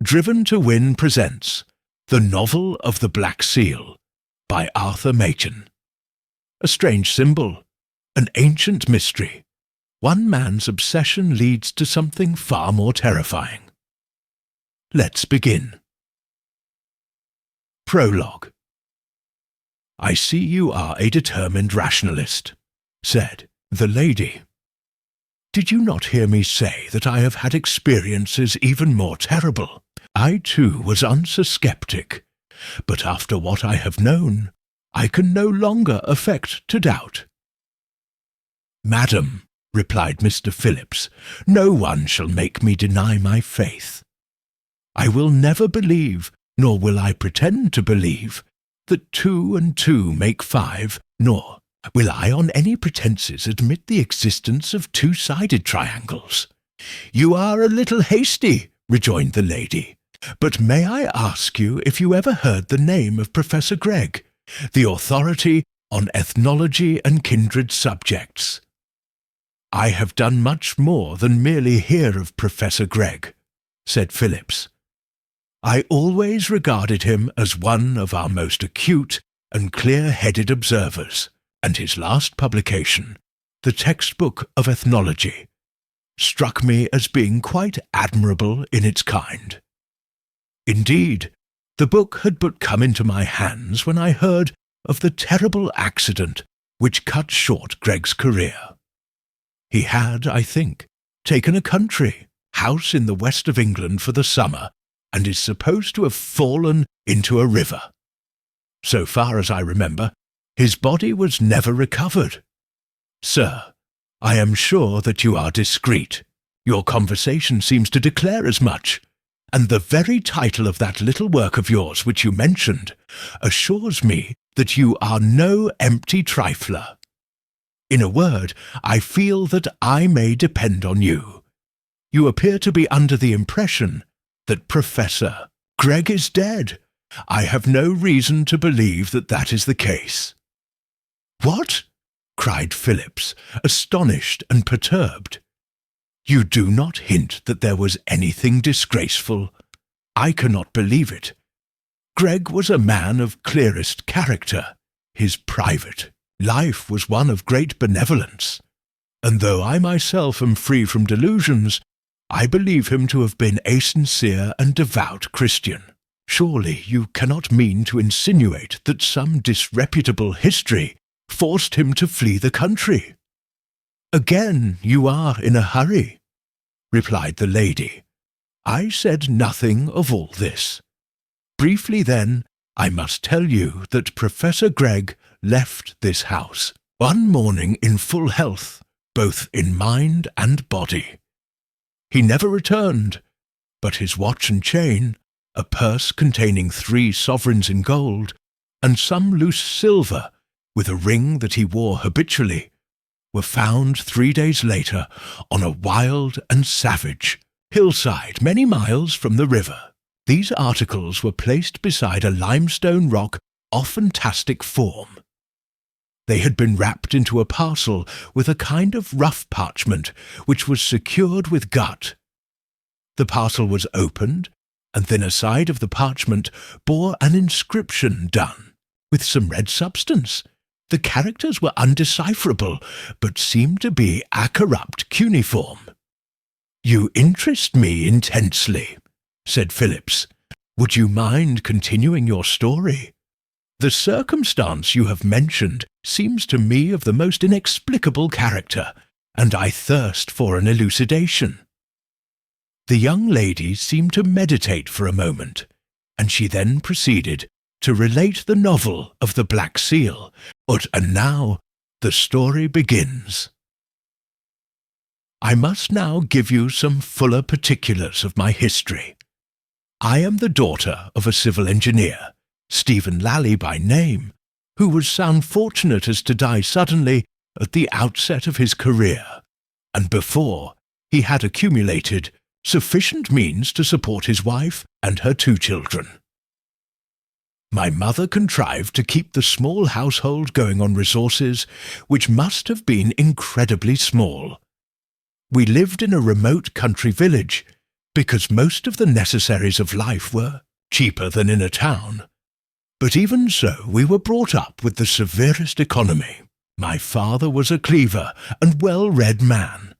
Driven to Win presents The Novel of the Black Seal by Arthur Machen. A strange symbol, an ancient mystery. One man's obsession leads to something far more terrifying. Let's begin. Prologue. "I see you are a determined rationalist," said the lady. "Did you not hear me say that I have had experiences even more terrible? I too was once a skeptic, but after what I have known, I can no longer affect to doubt." "Madam," replied Mr. Phillips, "no one shall make me deny my faith. I will never believe, nor will I pretend to believe, that 2 and 2 make 5, nor will I on any pretences admit the existence of two-sided triangles." "You are a little hasty," rejoined the lady, "but may I ask you if you ever heard the name of Professor Gregg, the authority on ethnology and kindred subjects?" "I have done much more than merely hear of Professor Gregg," said Phillips. "I always regarded him as one of our most acute and clear-headed observers, and his last publication, the Textbook of Ethnology, struck me as being quite admirable in its kind. Indeed, the book had but come into my hands when I heard of the terrible accident which cut short Gregg's career. He had, I think, taken a country house in the west of England for the summer, and is supposed to have fallen into a river. So far as I remember, his body was never recovered. Sir, I am sure that you are discreet. Your conversation seems to declare as much, and the very title of that little work of yours which you mentioned assures me that you are no empty trifler. In a word, I feel that I may depend on you. You appear to be under the impression that Professor Gregg is dead. I have no reason to believe that that is the case." "What?" cried Phillips, astonished and perturbed. "You do not hint that there was anything disgraceful? I cannot believe it. Gregg was a man of clearest character. His private life was one of great benevolence, and though I myself am free from delusions, I believe him to have been a sincere and devout Christian. Surely you cannot mean to insinuate that some disreputable history forced him to flee the country?" "Again you are in a hurry," replied the lady. "I said nothing of all this. Briefly, then, I must tell you that Professor Gregg left this house one morning in full health, both in mind and body. He never returned, but his watch and chain, a purse containing 3 sovereigns in gold, and some loose silver, with a ring that he wore habitually, were found 3 days later on a wild and savage hillside many miles from the river. These articles were placed beside a limestone rock of fantastic form. They had been wrapped into a parcel with a kind of rough parchment which was secured with gut. The parcel was opened, and then a side of the parchment bore an inscription done with some red substance. The characters were undecipherable, but seemed to be a corrupt cuneiform." "You interest me intensely," said Phillips. "Would you mind continuing your story? The circumstance you have mentioned seems to me of the most inexplicable character, and I thirst for an elucidation." The young lady seemed to meditate for a moment, and she then proceeded to relate the novel of the Black Seal. And now the story begins. I must now give you some fuller particulars of my history. I am the daughter of a civil engineer, Stephen Lally by name, who was so unfortunate as to die suddenly at the outset of his career, and before he had accumulated sufficient means to support his wife and her 2 children. My mother contrived to keep the small household going on resources which must have been incredibly small. We lived in a remote country village, because most of the necessaries of life were cheaper than in a town. But even so, we were brought up with the severest economy. My father was a clever and well-read man,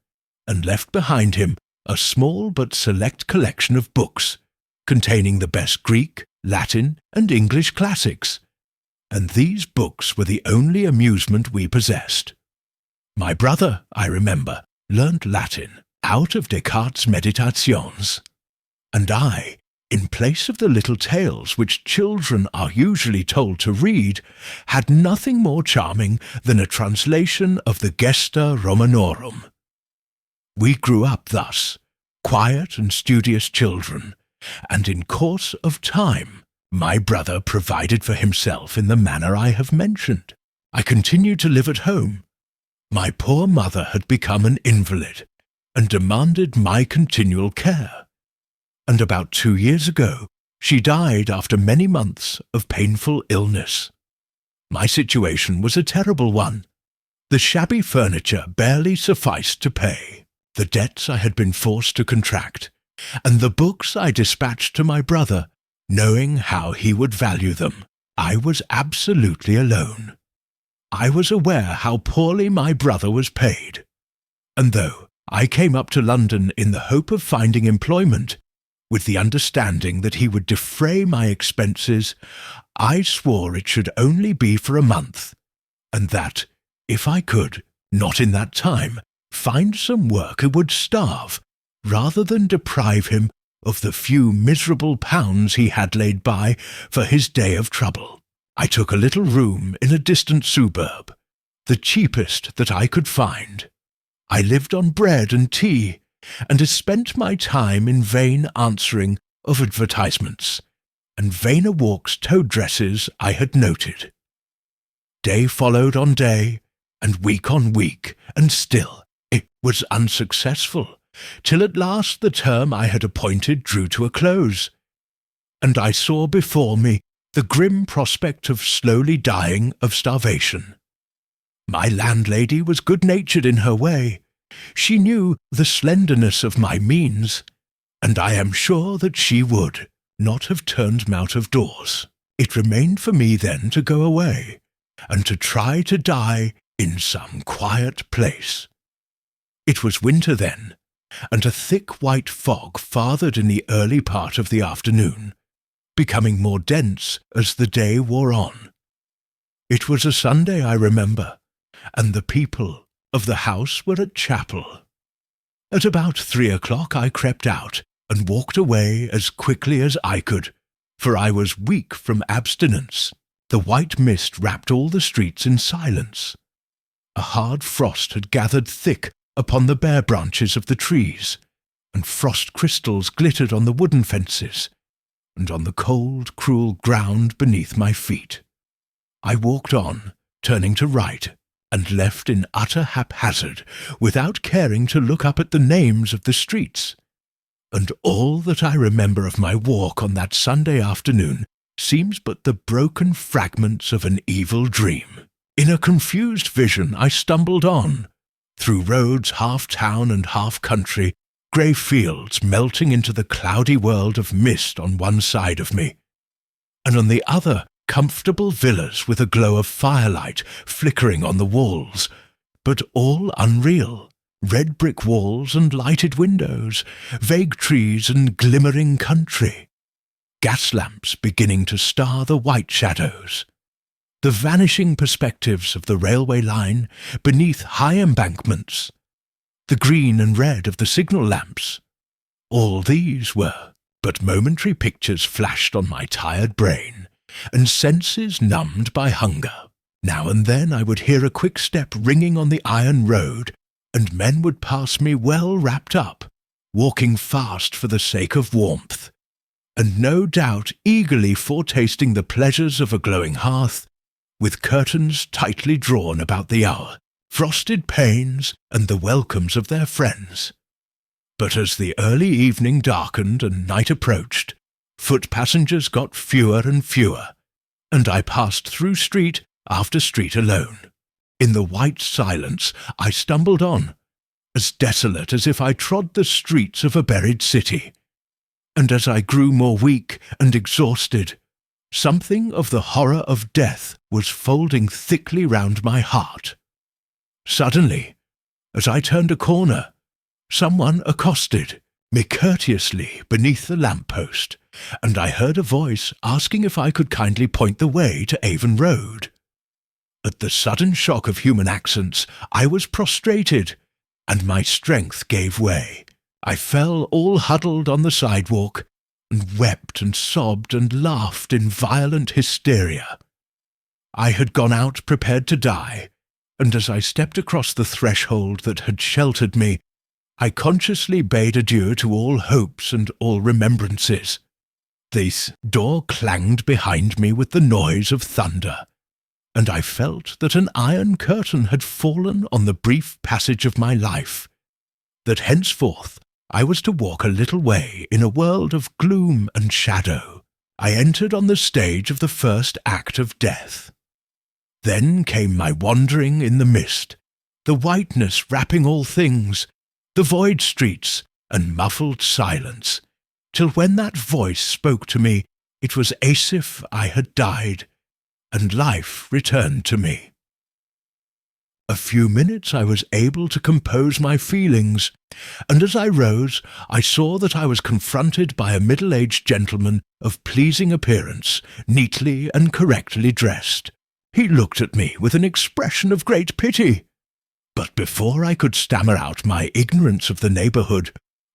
and left behind him a small but select collection of books, containing the best Greek, Latin, and English classics, and these books were the only amusement we possessed. My brother, I remember, learnt Latin out of Descartes' Meditations, and I, in place of the little tales which children are usually told to read, had nothing more charming than a translation of the Gesta Romanorum. We grew up thus, quiet and studious children, and in course of time my brother provided for himself in the manner I have mentioned. I continued to live at home. My poor mother had become an invalid, and demanded my continual care, and about 2 years ago she died after many months of painful illness. My situation was a terrible one. The shabby furniture barely sufficed to pay the debts I had been forced to contract, and the books I dispatched to my brother, knowing how he would value them. I was absolutely alone. I was aware how poorly my brother was paid, and though I came up to London in the hope of finding employment, with the understanding that he would defray my expenses, I swore it should only be for a month, and that, if I could, not in that time, find some work who would starve, rather than deprive him of the few miserable pounds he had laid by for his day of trouble. I took a little room in a distant suburb, the cheapest that I could find. I lived on bread and tea, and had spent my time in vain answering of advertisements, and vainer walks towed dresses I had noted. Day followed on day, and week on week, and still it was unsuccessful, till at last the term I had appointed drew to a close, and I saw before me the grim prospect of slowly dying of starvation. My landlady was good-natured in her way. She knew the slenderness of my means, and I am sure that she would not have turned me out of doors. It remained for me then to go away, and to try to die in some quiet place. It was winter then, and a thick white fog fathered in the early part of the afternoon, becoming more dense as the day wore on. It was a Sunday, I remember, and the people of the house were at chapel. At about 3 o'clock I crept out, and walked away as quickly as I could, for I was weak from abstinence. The white mist wrapped all the streets in silence. A hard frost had gathered thick upon the bare branches of the trees, and frost crystals glittered on the wooden fences, and on the cold, cruel ground beneath my feet. I walked on, turning to right, and left in utter haphazard, without caring to look up at the names of the streets. And all that I remember of my walk on that Sunday afternoon seems but the broken fragments of an evil dream. In a confused vision I stumbled on, through roads half town and half country, grey fields melting into the cloudy world of mist on one side of me, and on the other comfortable villas with a glow of firelight flickering on the walls, but all unreal, red brick walls and lighted windows, vague trees and glimmering country, gas lamps beginning to star the white shadows, the vanishing perspectives of the railway line beneath high embankments, the green and red of the signal lamps. All these were but momentary pictures flashed on my tired brain, and senses numbed by hunger. Now and then I would hear a quick step ringing on the iron road, and men would pass me well wrapped up, walking fast for the sake of warmth, and no doubt eagerly foretasting the pleasures of a glowing hearth, with curtains tightly drawn about the hour, frosted panes, and the welcomes of their friends. But as the early evening darkened and night approached, foot passengers got fewer and fewer, and I passed through street after street alone. In the white silence I stumbled on, as desolate as if I trod the streets of a buried city, and as I grew more weak and exhausted, something of the horror of death was folding thickly round my heart. Suddenly, as I turned a corner, someone accosted me courteously beneath the lamp-post, and I heard a voice asking if I could kindly point the way to Avon Road. At the sudden shock of human accents, I was prostrated, and my strength gave way. I fell all huddled on the sidewalk, and wept and sobbed and laughed in violent hysteria. I had gone out prepared to die, and as I stepped across the threshold that had sheltered me, I consciously bade adieu to all hopes and all remembrances. This door clanged behind me with the noise of thunder, and I felt that an iron curtain had fallen on the brief passage of my life, that henceforth I was to walk a little way in a world of gloom and shadow. I entered on the stage of the first act of death. Then came my wandering in the mist, the whiteness wrapping all things, the void streets and muffled silence, till when that voice spoke to me, it was as if I had died, and life returned to me. A few minutes I was able to compose my feelings, and as I rose, I saw that I was confronted by a middle-aged gentleman of pleasing appearance, neatly and correctly dressed. He looked at me with an expression of great pity. But before I could stammer out my ignorance of the neighbourhood,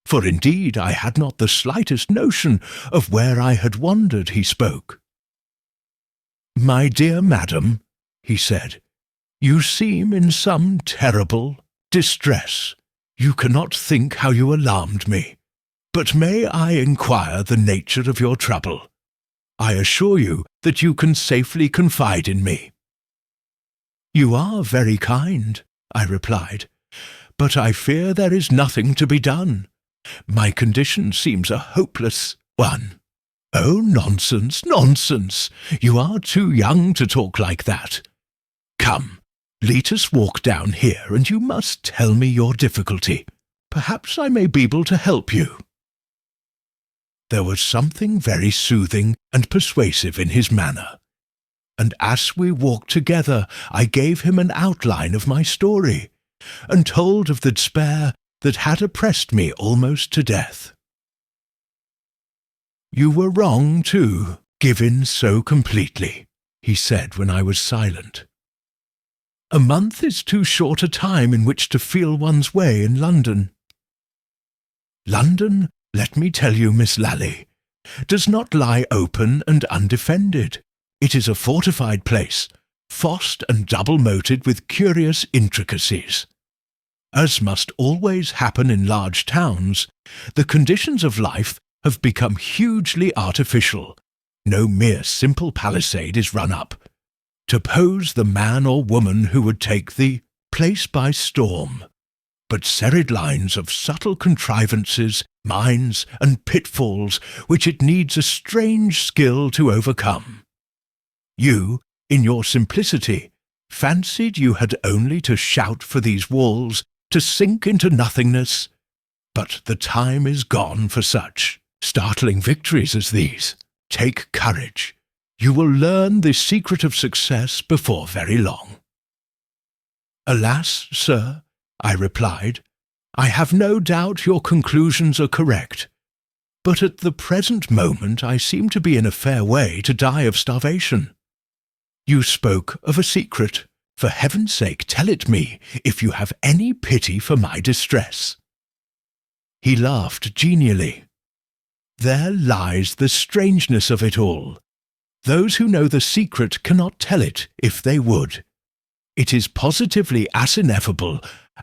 for indeed I had not the slightest notion of where I had wandered, he spoke. "My dear madam," he said, "you seem in some terrible distress. You cannot think how you alarmed me. But may I inquire the nature of your trouble? I assure you that you can safely confide in me." "You are very kind," I replied, "but I fear there is nothing to be done. My condition seems a hopeless one." "Oh, nonsense, nonsense! You are too young to talk like that. Come, let us walk down here, and you must tell me your difficulty. Perhaps I may be able to help you." There was something very soothing and persuasive in his manner, and as we walked together I gave him an outline of my story, and told of the despair that had oppressed me almost to death. "You were wrong, too, give in so completely," he said when I was silent. "A month is too short a time in which to feel one's way in London. London, let me tell you, Miss Lally, does not lie open and undefended. It is a fortified place, fossed and double-moated with curious intricacies. As must always happen in large towns, the conditions of life have become hugely artificial. No mere simple palisade is run up to pose the man or woman who would take the place by storm, but serried lines of subtle contrivances, mines, and pitfalls which it needs a strange skill to overcome. You, in your simplicity, fancied you had only to shout for these walls to sink into nothingness, but the time is gone for such startling victories as these. Take courage. You will learn the secret of success before very long." "Alas, sir," I replied, "I have no doubt your conclusions are correct, but at the present moment I seem to be in a fair way to die of starvation. You spoke of a secret. For heaven's sake, tell it me, if you have any pity for my distress." He laughed genially. "There lies the strangeness of it all. Those who know the secret cannot tell it if they would. It is positively as ineffable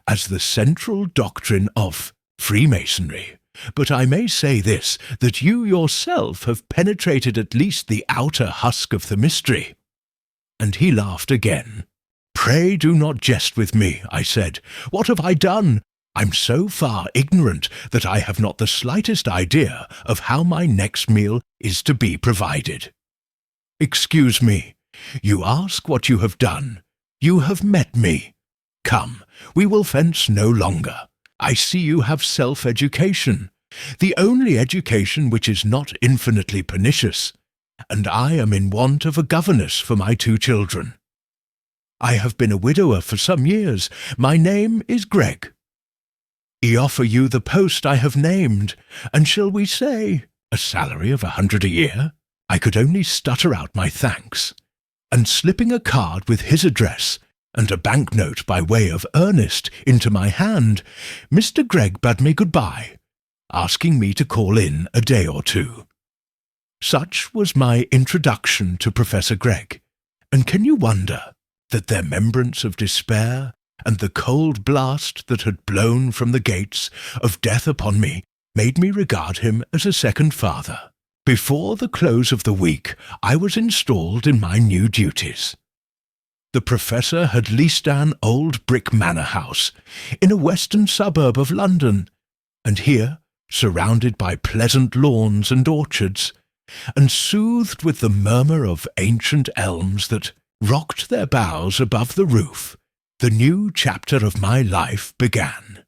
as the central doctrine of Freemasonry. But I may say this, that you yourself have penetrated at least the outer husk of the mystery." And he laughed again. "Pray do not jest with me," I said. "What have I done? I'm so far ignorant that I have not the slightest idea of how my next meal is to be provided. Excuse me. You ask what you have done. You have met me. Come, we will fence no longer. I see you have self-education, the only education which is not infinitely pernicious, and I am in want of a governess for my 2 children. I have been a widower for some years. My name is Greg. I offer you the post I have named, and shall we say, a salary of 100 a year? I could only stutter out my thanks, and slipping a card with his address and a banknote by way of earnest into my hand, Mr. Gregg bade me good-bye, asking me to call in a day or 2. Such was my introduction to Professor Gregg, and can you wonder that their remembrance of despair and the cold blast that had blown from the gates of death upon me made me regard him as a second father? Before the close of the week, I was installed in my new duties. The Professor had leased an old brick manor house in a western suburb of London, and here, surrounded by pleasant lawns and orchards, and soothed with the murmur of ancient elms that rocked their boughs above the roof, the new chapter of my life began.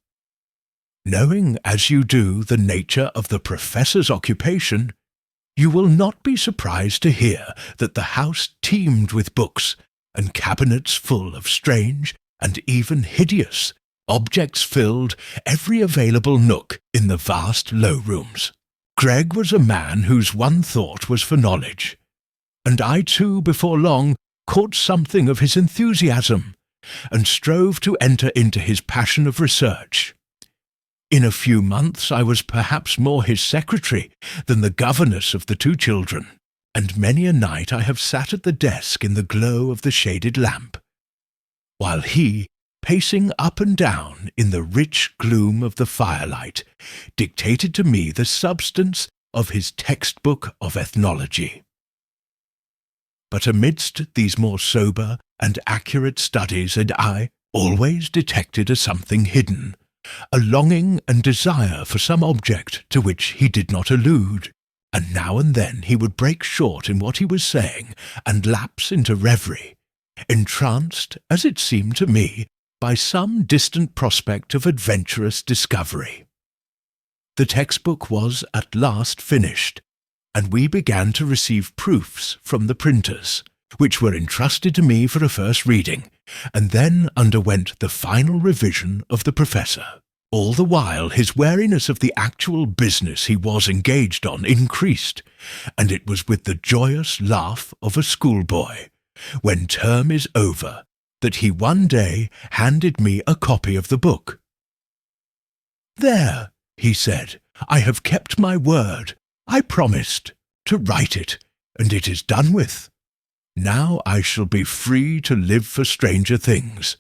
Knowing, as you do, the nature of the Professor's occupation, you will not be surprised to hear that the house teemed with books and cabinets full of strange and even hideous objects filled every available nook in the vast low rooms. Gregg was a man whose one thought was for knowledge, and I too before long caught something of his enthusiasm, and strove to enter into his passion of research. In a few months I was perhaps more his secretary than the governess of the 2 children, and many a night I have sat at the desk in the glow of the shaded lamp, while he, pacing up and down in the rich gloom of the firelight, dictated to me the substance of his textbook of ethnology. But amidst these more sober and accurate studies I always detected a something hidden, a longing and desire for some object to which he did not allude, and now and then he would break short in what he was saying and lapse into reverie, entranced, as it seemed to me, by some distant prospect of adventurous discovery. The textbook was at last finished, and we began to receive proofs from the printers, which were entrusted to me for a first reading, and then underwent the final revision of the Professor. All the while his wariness of the actual business he was engaged on increased, and it was with the joyous laugh of a schoolboy, when term is over, that he one day handed me a copy of the book. "There," he said, "I have kept my word. I promised to write it, and it is done with. Now I shall be free to live for stranger things.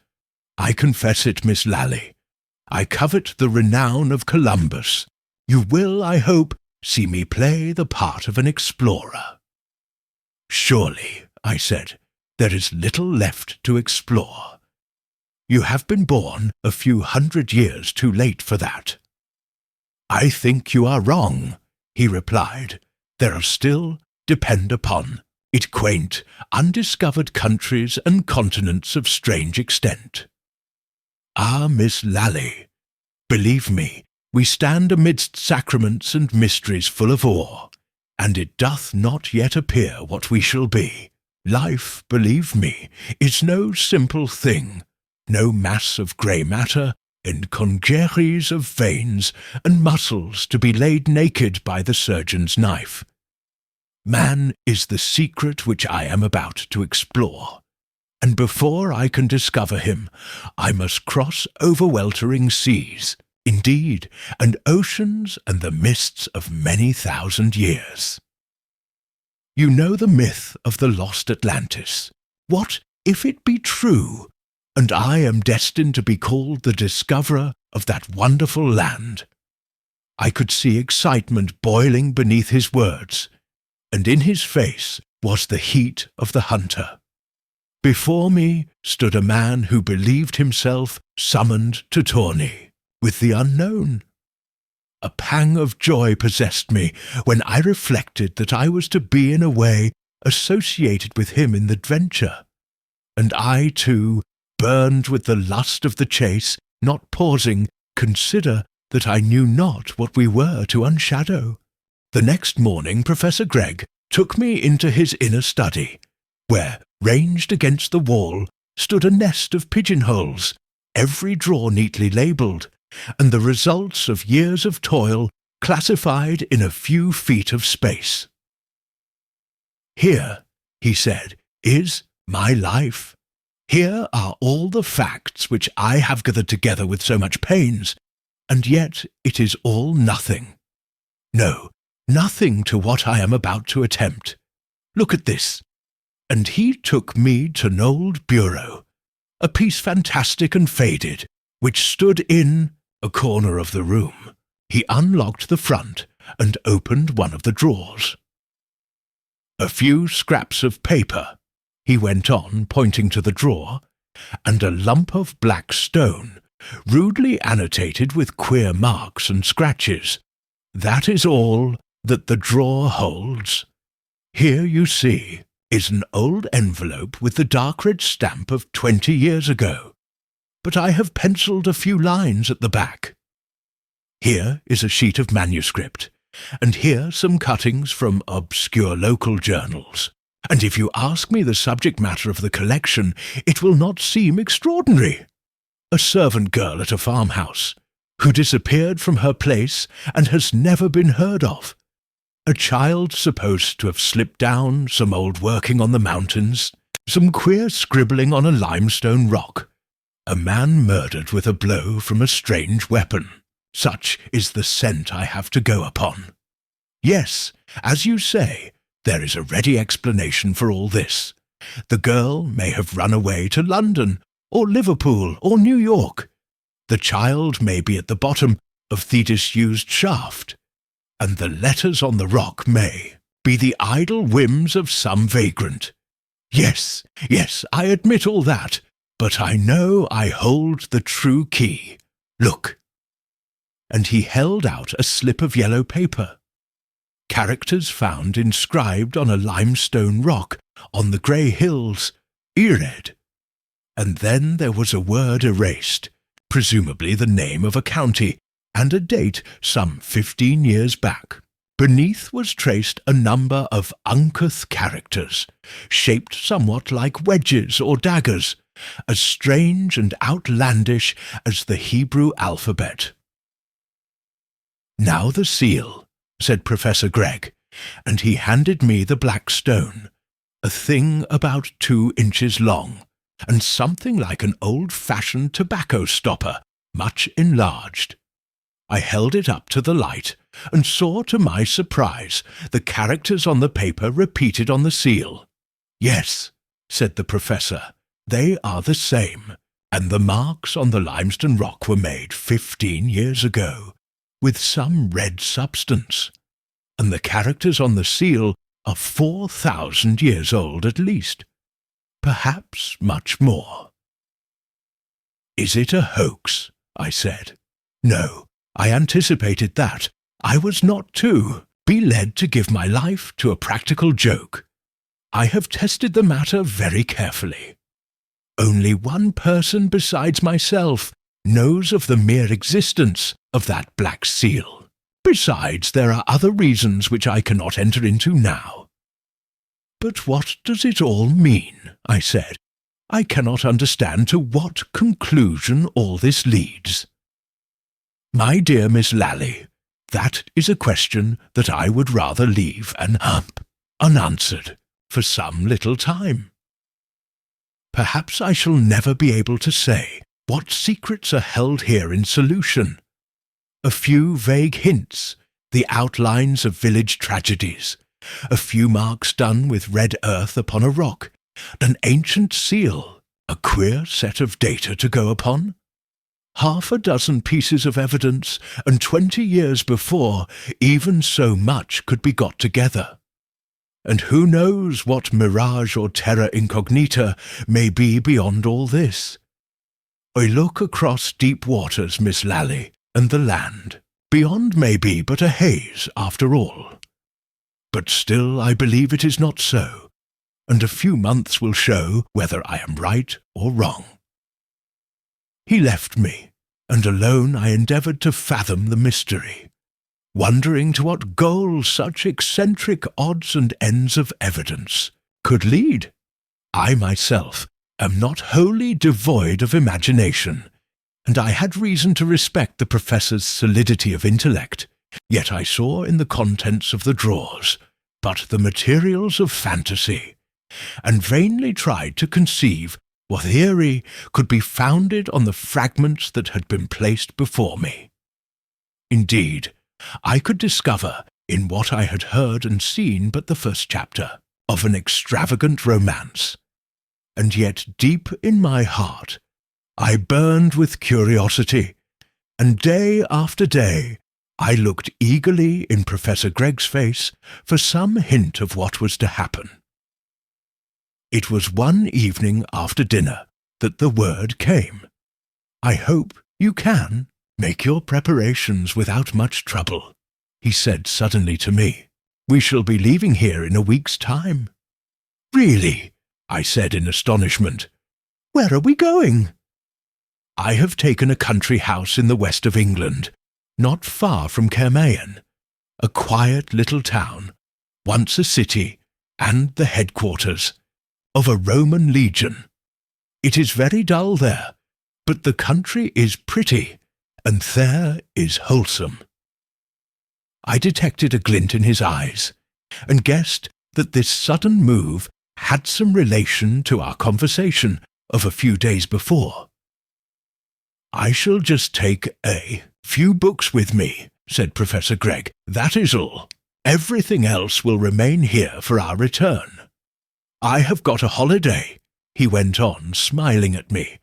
I confess it, Miss Lally. I covet the renown of Columbus. You will, I hope, see me play the part of an explorer." "Surely," I said, "there is little left to explore. You have been born a few 100 years too late for that." "I think you are wrong," he replied. "There are still, depend upon it, quaint, undiscovered countries and continents of strange extent. Ah, Miss Lally, believe me, we stand amidst sacraments and mysteries full of awe, and it doth not yet appear what we shall be. Life, believe me, is no simple thing, no mass of grey matter, and congeries of veins and muscles to be laid naked by the surgeon's knife. Man is the secret which I am about to explore, and before I can discover him, I must cross overweltering seas, indeed, and oceans and the mists of many thousand years. You know the myth of the lost Atlantis. What if it be true, and I am destined to be called the discoverer of that wonderful land?" I could see excitement boiling beneath his words, and in his face was the heat of the hunter. Before me stood a man who believed himself summoned to tourney with the unknown. A pang of joy possessed me when I reflected that I was to be in a way associated with him in the adventure, and I, too, burned with the lust of the chase, not pausing, consider, that I knew not what we were to unshadow. The next morning Professor Gregg took me into his inner study, where, ranged against the wall, stood a nest of pigeonholes, every drawer neatly labelled, and the results of years of toil classified in a few feet of space. "Here," he said, "is my life. Here are all the facts which I have gathered together with so much pains, and yet it is all nothing. No, nothing to what I am about to attempt. Look at this." And he took me to an old bureau, a piece fantastic and faded, which stood in a corner of the room. He unlocked the front and opened one of the drawers. "A few scraps of paper," he went on, pointing to the drawer, "and a lump of black stone, rudely annotated with queer marks and scratches. That is all that the drawer holds. Here, you see, is an old envelope with the dark red stamp of 20 years ago, but I have penciled a few lines at the back. Here is a sheet of manuscript, and here some cuttings from obscure local journals. And if you ask me the subject matter of the collection, it will not seem extraordinary. A servant girl at a farmhouse, who disappeared from her place and has never been heard of. A child supposed to have slipped down, some old working on the mountains, some queer scribbling on a limestone rock, a man murdered with a blow from a strange weapon. Such is the scent I have to go upon. Yes, as you say, there is a ready explanation for all this. The girl may have run away to London, or Liverpool, or New York. The child may be at the bottom of the disused shaft, and the letters on the rock may be the idle whims of some vagrant. Yes, I admit all that, but I know I hold the true key. Look." And he held out a slip of yellow paper. Characters found inscribed on a limestone rock on the grey hills, eerie. And then there was a word erased, presumably the name of a county, and a date some 15 years back. Beneath was traced a number of uncouth characters, shaped somewhat like wedges or daggers, as strange and outlandish as the Hebrew alphabet. "Now the seal," said Professor Gregg, and he handed me the black stone, a thing about 2 inches long, and something like an old-fashioned tobacco stopper, much enlarged. I held it up to the light, and saw to my surprise the characters on the paper repeated on the seal. "Yes," said the professor, "they are the same, and the marks on the limestone rock were made 15 years ago, with some red substance, and the characters on the seal are 4,000 years old at least, perhaps much more." "Is it a hoax?" I said. "No, I anticipated that. I was not to be led to give my life to a practical joke. I have tested the matter very carefully. Only one person besides myself knows of the mere existence of that black seal. Besides, there are other reasons which I cannot enter into now." "But what does it all mean?" I said. "I cannot understand to what conclusion all this leads." "My dear Miss Lally, that is a question that I would rather leave unanswered for some little time. Perhaps I shall never be able to say what secrets are held here in solution. A few vague hints, the outlines of village tragedies, a few marks done with red earth upon a rock, an ancient seal, a queer set of data to go upon. 6 pieces of evidence, and 20 years before, even so much could be got together. And who knows what mirage or terra incognita may be beyond all this? I look across deep waters, Miss Lally, and the land. Beyond may be but a haze, after all. But still I believe it is not so, and a few months will show whether I am right or wrong." He left me, and alone I endeavoured to fathom the mystery, wondering to what goal such eccentric odds and ends of evidence could lead. I myself am not wholly devoid of imagination, and I had reason to respect the professor's solidity of intellect, yet I saw in the contents of the drawers but the materials of fantasy, and vainly tried to conceive what theory could be founded on the fragments that had been placed before me. Indeed, I could discover in what I had heard and seen but the first chapter of an extravagant romance, and yet deep in my heart I burned with curiosity, and day after day I looked eagerly in Professor Gregg's face for some hint of what was to happen. It was one evening after dinner that the word came. "I hope you can make your preparations without much trouble," he said suddenly to me. "We shall be leaving here in a week's time." "Really?" I said in astonishment. "Where are we going?" "I have taken a country house in the west of England, not far from Kermayan, a quiet little town, once a city and the headquarters of a Roman legion. It is very dull there, but the country is pretty, and there is wholesome." I detected a glint in his eyes, and guessed that this sudden move had some relation to our conversation of a few days before. "I shall just take a few books with me," said Professor Gregg. "That is all. Everything else will remain here for our return. I have got a holiday," he went on, smiling at me,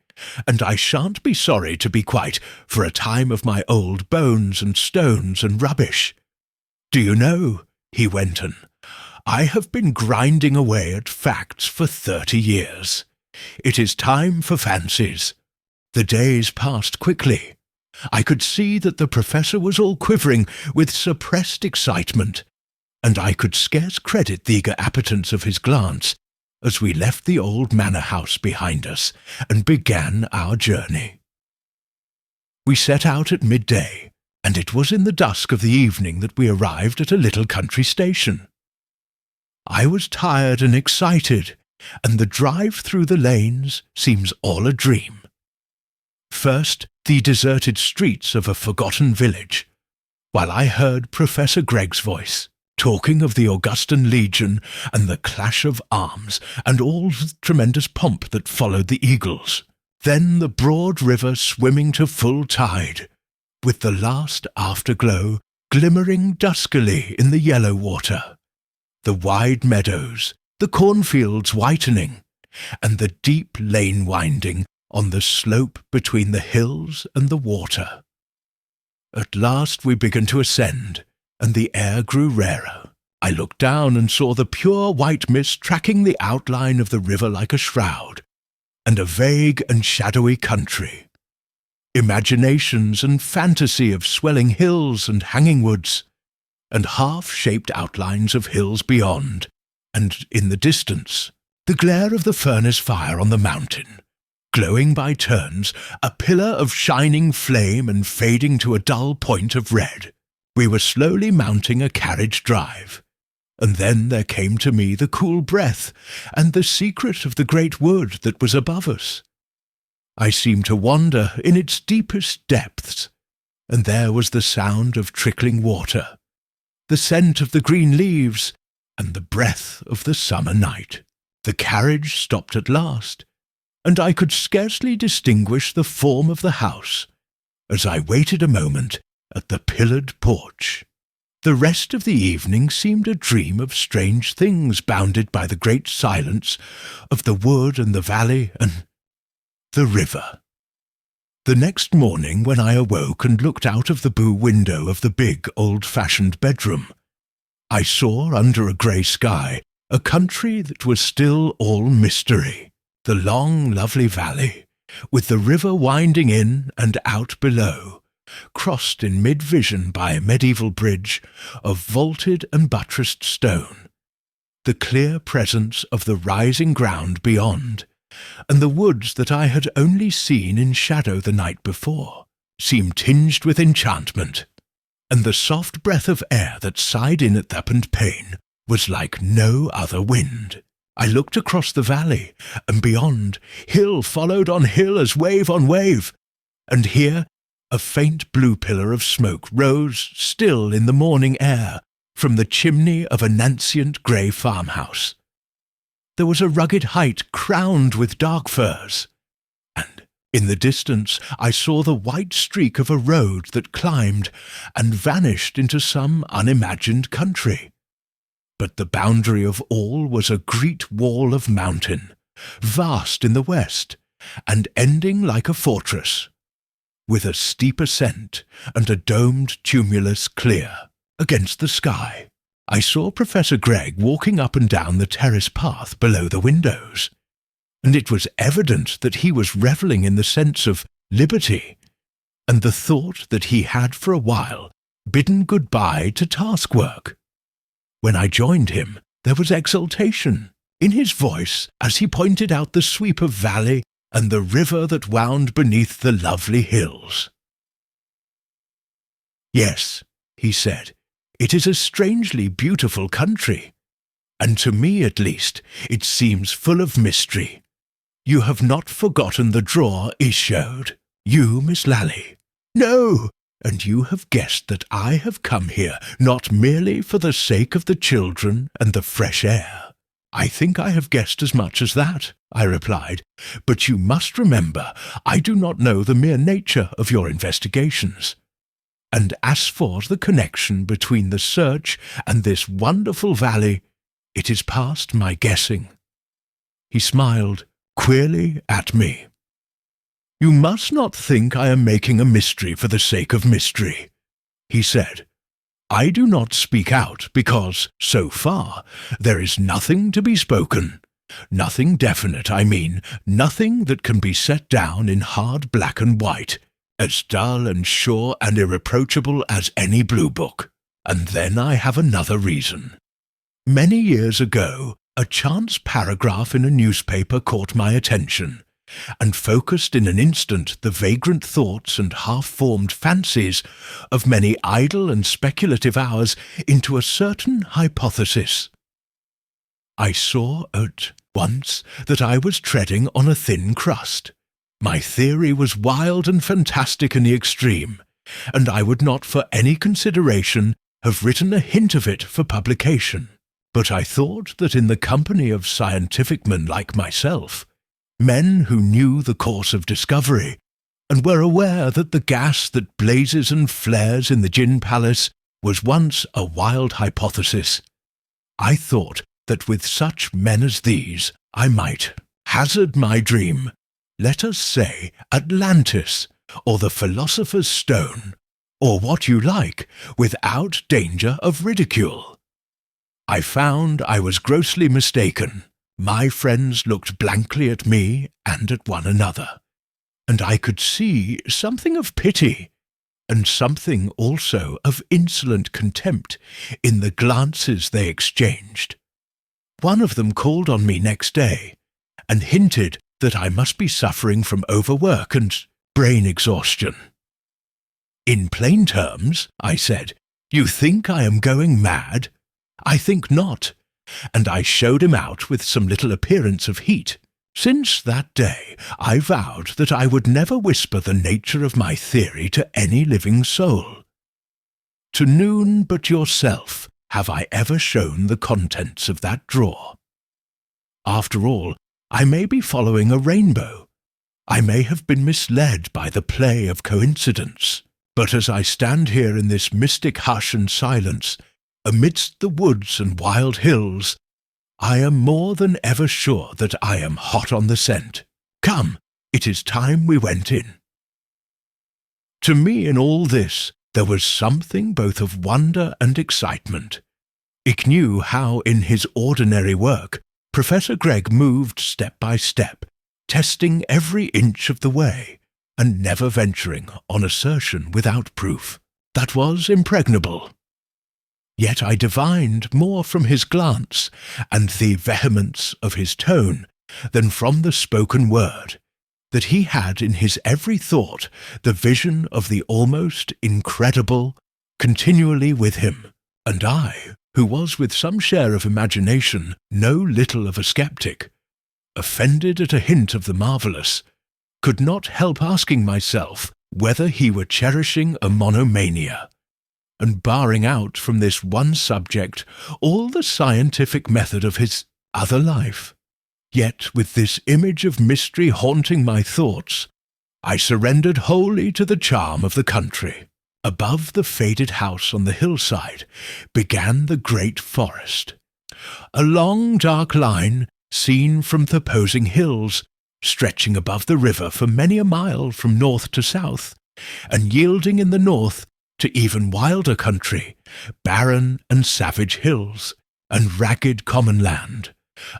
"and I shan't be sorry to be quite for a time of my old bones and stones and rubbish. Do you know," he went on, "I have been grinding away at facts for 30 years. It is time for fancies." The days passed quickly. I could see that the professor was all quivering with suppressed excitement, and I could scarce credit the eager appetence of his glance as we left the old manor house behind us and began our journey. We set out at midday, and it was in the dusk of the evening that we arrived at a little country station. I was tired and excited, and the drive through the lanes seems all a dream. First, the deserted streets of a forgotten village, while I heard Professor Gregg's voice, talking of the Augustan legion and the clash of arms and all the tremendous pomp that followed the eagles. Then the broad river swimming to full tide, with the last afterglow glimmering duskily in the yellow water, the wide meadows, the cornfields whitening, and the deep lane winding on the slope between the hills and the water. At last we began to ascend, and the air grew rarer. I looked down and saw the pure white mist tracking the outline of the river like a shroud, and a vague and shadowy country. Imaginations and fantasy of swelling hills and hanging woods, and half-shaped outlines of hills beyond, and in the distance, the glare of the furnace fire on the mountain, glowing by turns, a pillar of shining flame and fading to a dull point of red. We were slowly mounting a carriage drive, and then there came to me the cool breath and the secret of the great wood that was above us. I seemed to wander in its deepest depths, and there was the sound of trickling water, the scent of the green leaves, and the breath of the summer night. The carriage stopped at last, and I could scarcely distinguish the form of the house as I waited a moment at the pillared porch. The rest of the evening seemed a dream of strange things bounded by the great silence of the wood and the valley and the river. The next morning, when I awoke and looked out of the bow window of the big, old-fashioned bedroom, I saw under a grey sky a country that was still all mystery. The long, lovely valley, with the river winding in and out below, crossed in mid-vision by a medieval bridge of vaulted and buttressed stone, the clear presence of the rising ground beyond, and the woods that I had only seen in shadow the night before. seemed tinged with enchantment, and the soft breath of air that sighed in at the opened pane was like no other wind. I looked across the valley, and beyond, hill followed on hill as wave on wave, and here a faint blue pillar of smoke rose still in the morning air from the chimney of a nascent grey farmhouse. There was a rugged height crowned with dark firs, and in the distance I saw the white streak of a road that climbed and vanished into some unimagined country. But the boundary of all was a great wall of mountain, vast in the west, and ending like a fortress, with a steep ascent and a domed tumulus clear against the sky. I saw Professor Gregg walking up and down the terrace path below the windows, and it was evident that he was revelling in the sense of liberty, and the thought that he had for a while bidden goodbye to task work. When I joined him, there was exultation in his voice as he pointed out the sweep of valley and the river that wound beneath the lovely hills. "Yes," he said, "it is a strangely beautiful country, and to me at least it seems full of mystery. You have not forgotten the drawer he showed, you, Miss Lally? No! And you have guessed that I have come here not merely for the sake of the children and the fresh air." "I think I have guessed as much as that," I replied, "but you must remember I do not know the mere nature of your investigations. And as for the connection between the search and this wonderful valley, it is past my guessing." He smiled queerly at me. "You must not think I am making a mystery for the sake of mystery," he said. "I do not speak out because, so far, there is nothing to be spoken. Nothing definite, I mean, nothing that can be set down in hard black and white, as dull and sure and irreproachable as any blue book. And then I have another reason. Many years ago, a chance paragraph in a newspaper caught my attention, and focused in an instant the vagrant thoughts and half-formed fancies of many idle and speculative hours into a certain hypothesis. I saw at once that I was treading on a thin crust. My theory was wild and fantastic in the extreme, and I would not for any consideration have written a hint of it for publication. But I thought that in the company of scientific men like myself, men who knew the course of discovery, and were aware that the gas that blazes and flares in the gin palace was once a wild hypothesis, I thought that with such men as these I might hazard my dream, let us say Atlantis, or the Philosopher's Stone, or what you like, without danger of ridicule. I found I was grossly mistaken. My friends looked blankly at me and at one another, and I could see something of pity, and something also of insolent contempt in the glances they exchanged. One of them called on me next day, and hinted that I must be suffering from overwork and brain exhaustion. "In plain terms," I said, "you think I am going mad? I think not." And I showed him out with some little appearance of heat. Since that day I vowed that I would never whisper the nature of my theory to any living soul. To none but yourself have I ever shown the contents of that drawer. After all, I may be following a rainbow. I may have been misled by the play of coincidence. But as I stand here in this mystic hush and silence, amidst the woods and wild hills, I am more than ever sure that I am hot on the scent. Come, it is time we went in. To me in all this there was something both of wonder and excitement. I knew how in his ordinary work Professor Gregg moved step by step, testing every inch of the way, and never venturing on assertion without proof. That was impregnable. Yet I divined more from his glance and the vehemence of his tone than from the spoken word, that he had in his every thought the vision of the almost incredible continually with him, and I, who was with some share of imagination no little of a sceptic, offended at a hint of the marvellous, could not help asking myself whether he were cherishing a monomania, and barring out from this one subject all the scientific method of his other life. Yet with this image of mystery haunting my thoughts, I surrendered wholly to the charm of the country. Above the faded house on the hillside began the great forest, a long dark line seen from the opposing hills, stretching above the river for many a mile from north to south, and yielding in the north to even wilder country, barren and savage hills, and ragged common land,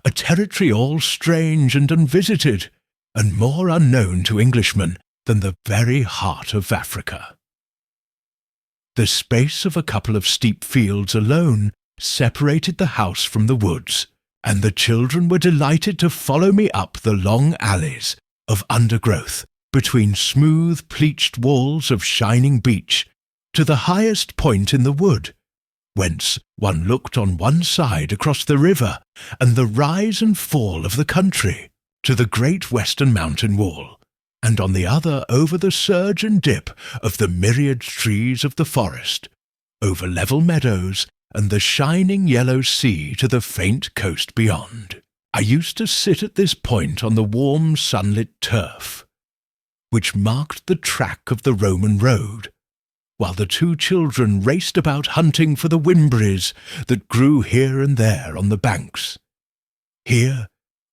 a territory all strange and unvisited, and more unknown to Englishmen than the very heart of Africa. The space of a couple of steep fields alone separated the house from the woods, and the children were delighted to follow me up the long alleys of undergrowth between smooth pleached walls of shining beech to the highest point in the wood, whence one looked on one side across the river and the rise and fall of the country to the great western mountain wall, and on the other over the surge and dip of the myriad trees of the forest, over level meadows and the shining yellow sea to the faint coast beyond. I used to sit at this point on the warm sunlit turf, which marked the track of the Roman road, while the two children raced about hunting for the wimberries that grew here and there on the banks. Here,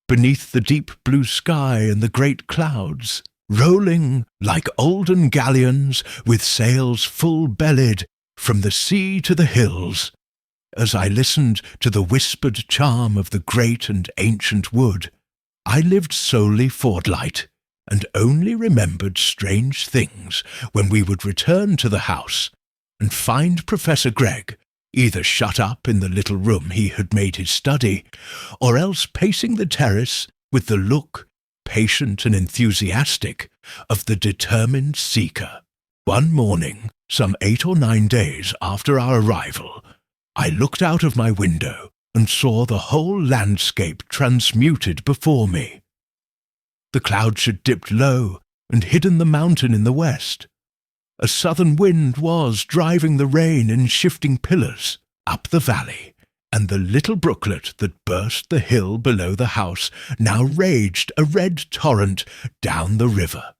beneath the deep blue sky and the great clouds, rolling like olden galleons with sails full-bellied from the sea to the hills, as I listened to the whispered charm of the great and ancient wood, I lived solely fortnight, and only remembered strange things when we would return to the house and find Professor Gregg either shut up in the little room he had made his study, or else pacing the terrace with the look, patient and enthusiastic, of the determined seeker. One morning, some 8 or 9 days after our arrival, I looked out of my window and saw the whole landscape transmuted before me. The clouds had dipped low and hidden the mountain in the west. A southern wind was driving the rain in shifting pillars up the valley, and the little brooklet that burst the hill below the house now raged a red torrent down the river.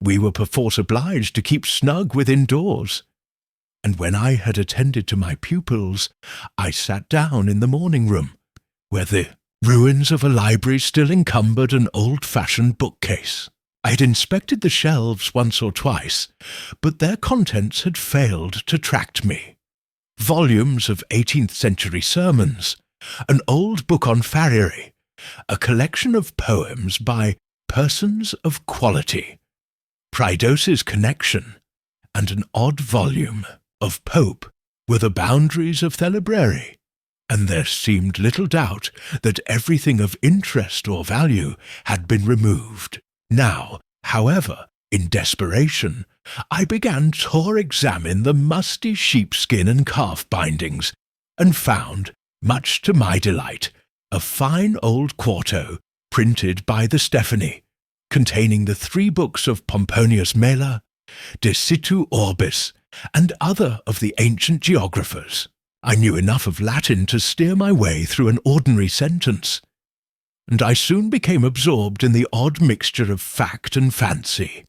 We were perforce obliged to keep snug within doors, and when I had attended to my pupils, I sat down in the morning room, where the ruins of a library still encumbered an old-fashioned bookcase. I had inspected the shelves once or twice, but their contents had failed to attract me. Volumes of 18th-century sermons, an old book on farriery, a collection of poems by persons of quality, Prideaux's Connection, and an odd volume of Pope were the boundaries of the library, and there seemed little doubt that everything of interest or value had been removed. Now, however, in desperation, I began to examine the musty sheepskin and calf bindings, and found, much to my delight, a fine old quarto printed by the Stephanie, containing the 3 books of Pomponius Mela, De Situ Orbis, and other of the ancient geographers. I knew enough of Latin to steer my way through an ordinary sentence, and I soon became absorbed in the odd mixture of fact and fancy.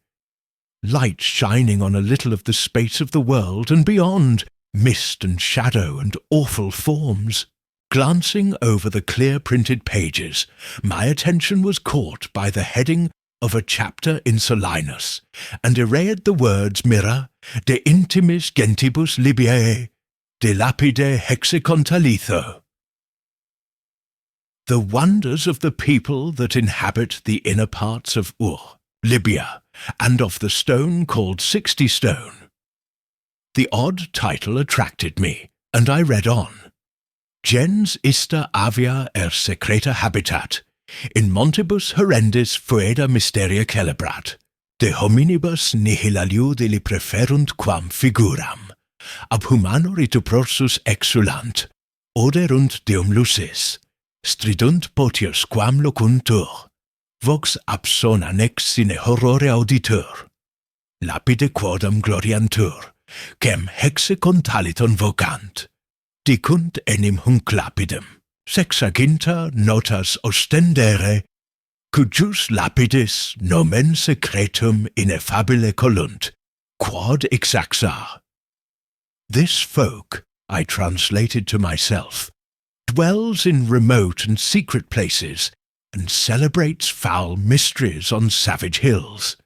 Light shining on a little of the space of the world and beyond, mist and shadow and awful forms. Glancing over the clear printed pages, my attention was caught by the heading of a chapter in Solinus, and arrayed the words Mira, de intimis gentibus Libiae, de lapide hexacontalitho. The wonders of the people that inhabit the inner parts of Libya, and of the stone called 60 Stone. The odd title attracted me, and I read on. Gens ista avia er secreta habitat, In montibus horrendis foeda mysteria celebrat, de hominibus nihil aliudili preferunt quam figuram, ab humano rituprorsus exulant, oderunt deum lucis, stridunt potius quam locuntur, vox absona nex sine horrore auditur, lapide quodam gloriantur, quem hexe contaliton vocant, dicunt enim hunc lapidem, sexaginta notas ostendere, cujus lapidis nomen secretum ineffabile colunt, quod exaxar. This folk, I translated to myself, dwells in remote and secret places, and celebrates foul mysteries on savage hills.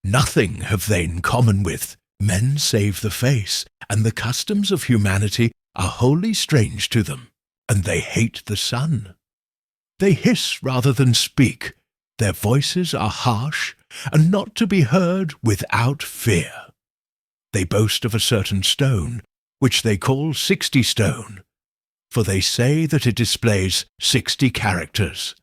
Nothing have they in common with men save the face, and the customs of humanity are wholly strange to them, and they hate the sun. They hiss rather than speak, their voices are harsh, and not to be heard without fear. They boast of a certain stone, which they call 60 stone, for they say that it displays 60 characters.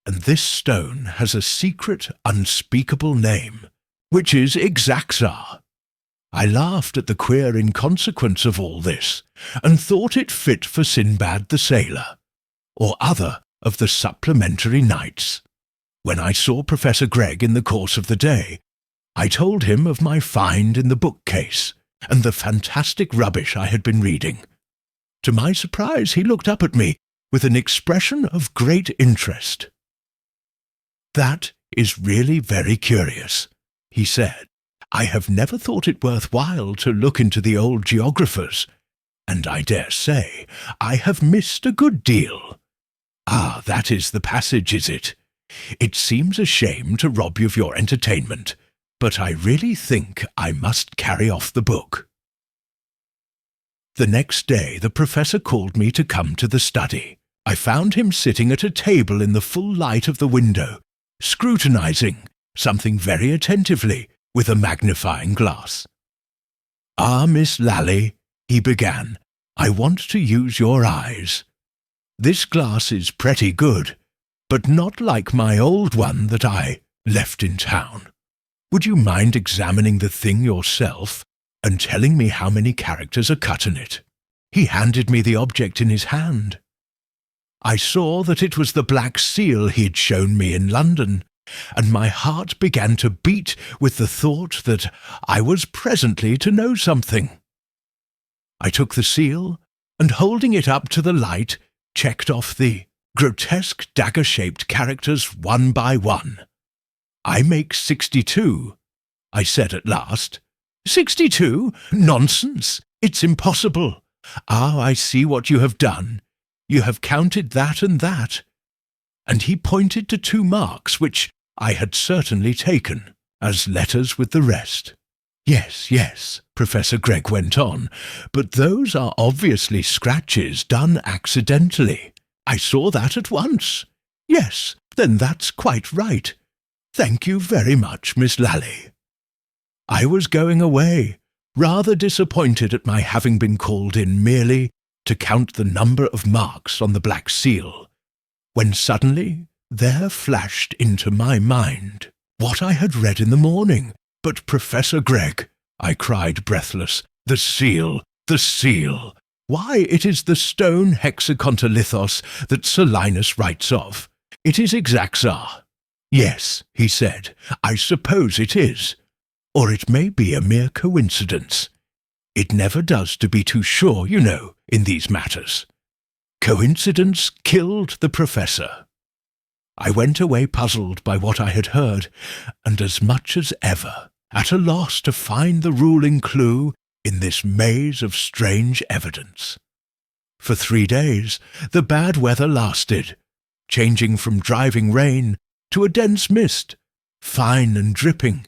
And this stone has a secret, unspeakable name, which is Exaxar. I laughed at the queer inconsequence of all this, and thought it fit for Sinbad the Sailor, or other of the supplementary knights. When I saw Professor Gregg in the course of the day, I told him of my find in the bookcase, and the fantastic rubbish I had been reading. To my surprise, he looked up at me with an expression of great interest. "That is really very curious," he said. "I have never thought it worth while to look into the old geographers, and I dare say I have missed a good deal. Ah, that is the passage, is it? It seems a shame to rob you of your entertainment, but I really think I must carry off the book." The next day the professor called me to come to the study. I found him sitting at a table in the full light of the window, scrutinizing something very attentively with a magnifying glass. "Ah, Miss Lally," he began, "I want to use your eyes. This glass is pretty good, but not like my old one that I left in town. Would you mind examining the thing yourself and telling me how many characters are cut in it?" He handed me the object in his hand. I saw that it was the black seal he had shown me in London, and my heart began to beat with the thought that I was presently to know something. I took the seal, and holding it up to the light, checked off the grotesque dagger-shaped characters one by one. "I make 62, I said at last. 62? Nonsense! It's impossible. Ah, I see what you have done. You have counted that and that." And he pointed to 2 marks which I had certainly taken, as letters with the rest. "Yes, yes," Professor Gregg went on, "but those are obviously scratches done accidentally. I saw that at once. Yes, then that's quite right. Thank you very much, Miss Lally." I was going away, rather disappointed at my having been called in merely to count the number of marks on the black seal, when suddenly there flashed into my mind what I had read in the morning. "But Professor Gregg," I cried breathless, "the seal, the seal! Why, it is the stone hexacontalithos that Sir Linus writes of. It is Exaxar." "Yes," he said, "I suppose it is. Or it may be a mere coincidence. It never does to be too sure, you know, in these matters." Coincidence killed the professor. I went away puzzled by what I had heard, and as much as ever at a loss to find the ruling clue in this maze of strange evidence. For 3 days the bad weather lasted, changing from driving rain to a dense mist, fine and dripping,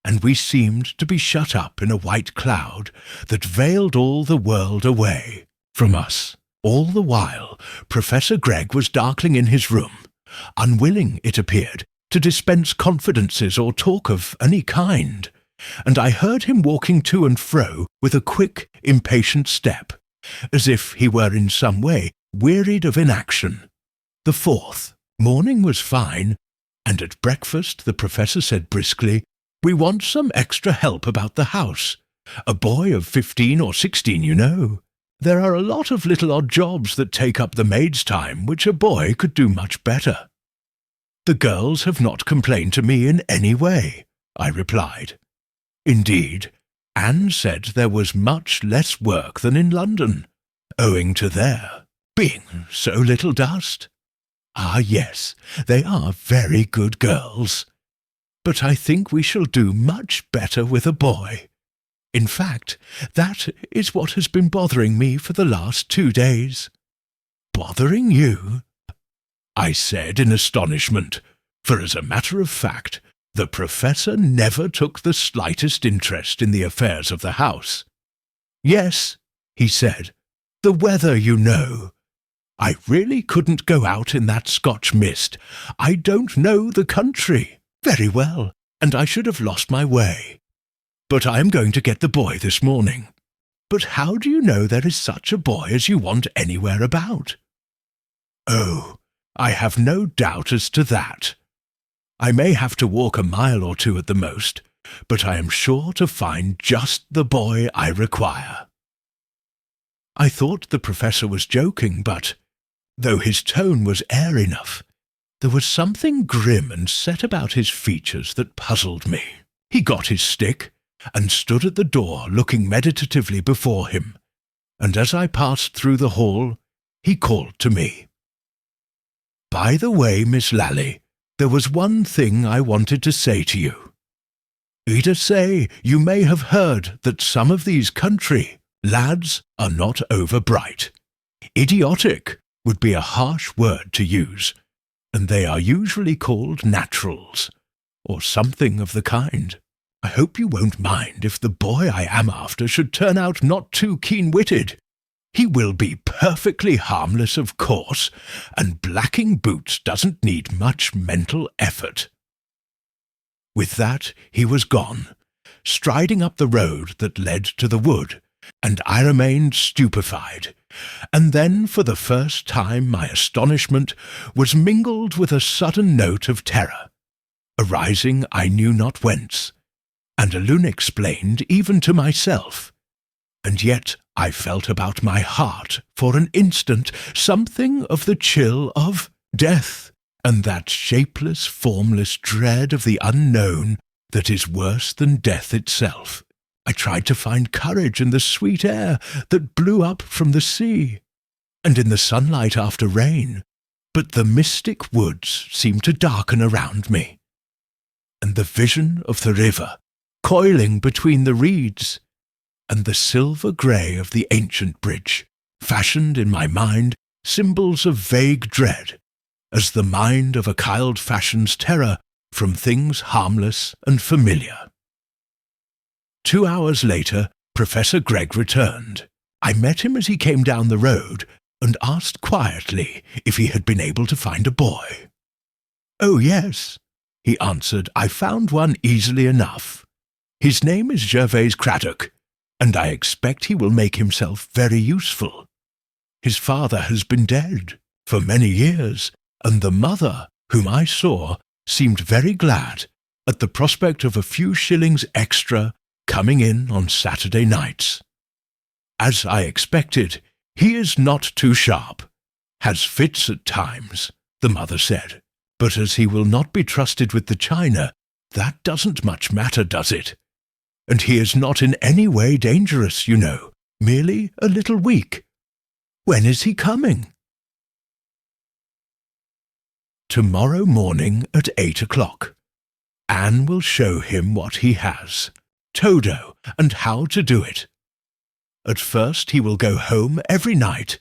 and we seemed to be shut up in a white cloud that veiled all the world away from us. All the while Professor Gregg was darkling in his room, unwilling, it appeared, to dispense confidences or talk of any kind, and I heard him walking to and fro with a quick, impatient step, as if he were in some way wearied of inaction. The 4th. Morning was fine, and at breakfast the professor said briskly, "We want some extra help about the house. A boy of 15 or 16, you know. There are a lot of little odd jobs that take up the maid's time, which a boy could do much better." "The girls have not complained to me in any way," I replied. Indeed, Anne said there was much less work than in London, owing to there being so little dust. Ah, yes, they are very good girls. But I think we shall do much better with a boy. In fact, that is what has been bothering me for the last 2 days." "Bothering you?" I said in astonishment, for as a matter of fact, the professor never took the slightest interest in the affairs of the house. "Yes," he said, "the weather, you know. I really couldn't go out in that Scotch mist. I don't know the country very well, and I should have lost my way. But I am going to get the boy this morning." "But how do you know there is such a boy as you want anywhere about?" "Oh, I have no doubt as to that. I may have to walk a mile or 2 at the most, but I am sure to find just the boy I require." I thought the professor was joking, but, though his tone was air enough, there was something grim and set about his features that puzzled me. He got his stick and stood at the door looking meditatively before him, and as I passed through the hall, he called to me. "By the way, Miss Lally, there was one thing I wanted to say to you. Ida say you may have heard that some of these country lads are not over bright. Idiotic would be a harsh word to use, and they are usually called naturals, or something of the kind. I hope you won't mind if the boy I am after should turn out not too keen-witted. He will be perfectly harmless, of course, and blacking boots doesn't need much mental effort." With that he was gone, striding up the road that led to the wood, and I remained stupefied, and then for the first time my astonishment was mingled with a sudden note of terror, arising I knew not whence, and unexplained even to myself, and yet I felt about my heart for an instant something of the chill of death, and that shapeless, formless dread of the unknown that is worse than death itself. I tried to find courage in the sweet air that blew up from the sea, and in the sunlight after rain, but the mystic woods seemed to darken around me, and the vision of the river coiling between the reeds, and the silver grey of the ancient bridge, fashioned in my mind symbols of vague dread, as the mind of a child fashions terror from things harmless and familiar. 2 hours later, Professor Gregg returned. I met him as he came down the road, and asked quietly if he had been able to find a boy. "Oh, yes," he answered, "I found one easily enough. His name is Gervase Craddock, and I expect he will make himself very useful. His father has been dead for many years, and the mother, whom I saw, seemed very glad at the prospect of a few shillings extra coming in on Saturday nights. As I expected, he is not too sharp, has fits at times, the mother said, but as he will not be trusted with the china, that doesn't much matter, does it? And he is not in any way dangerous, you know, merely a little weak. When is he coming?" "Tomorrow morning at 8 o'clock. Anne will show him what he has, Todo, and how to do it. At first he will go home every night,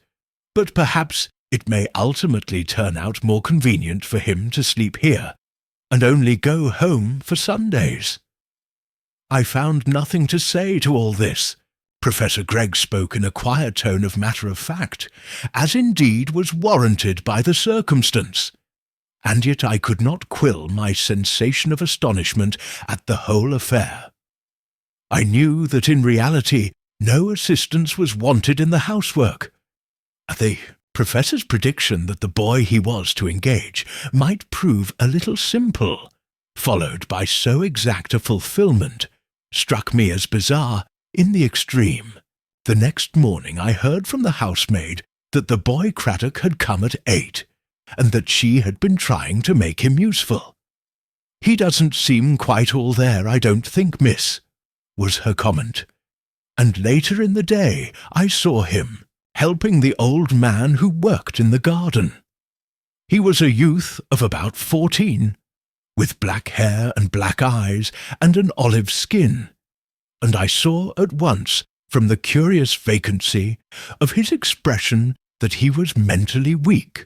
but perhaps it may ultimately turn out more convenient for him to sleep here, and only go home for Sundays." I found nothing to say to all this. Professor Gregg spoke in a quiet tone of matter-of-fact, as indeed was warranted by the circumstance, and yet I could not quill my sensation of astonishment at the whole affair. I knew that in reality no assistance was wanted in the housework. The Professor's prediction that the boy he was to engage might prove a little simple, followed by so exact a fulfillment, struck me as bizarre in the extreme. The next morning I heard from the housemaid that the boy Craddock had come at 8, and that she had been trying to make him useful. "He doesn't seem quite all there, I don't think, miss," was her comment. And later in the day I saw him helping the old man who worked in the garden. He was a youth of about 14, with black hair and black eyes and an olive skin, and I saw at once from the curious vacancy of his expression that he was mentally weak.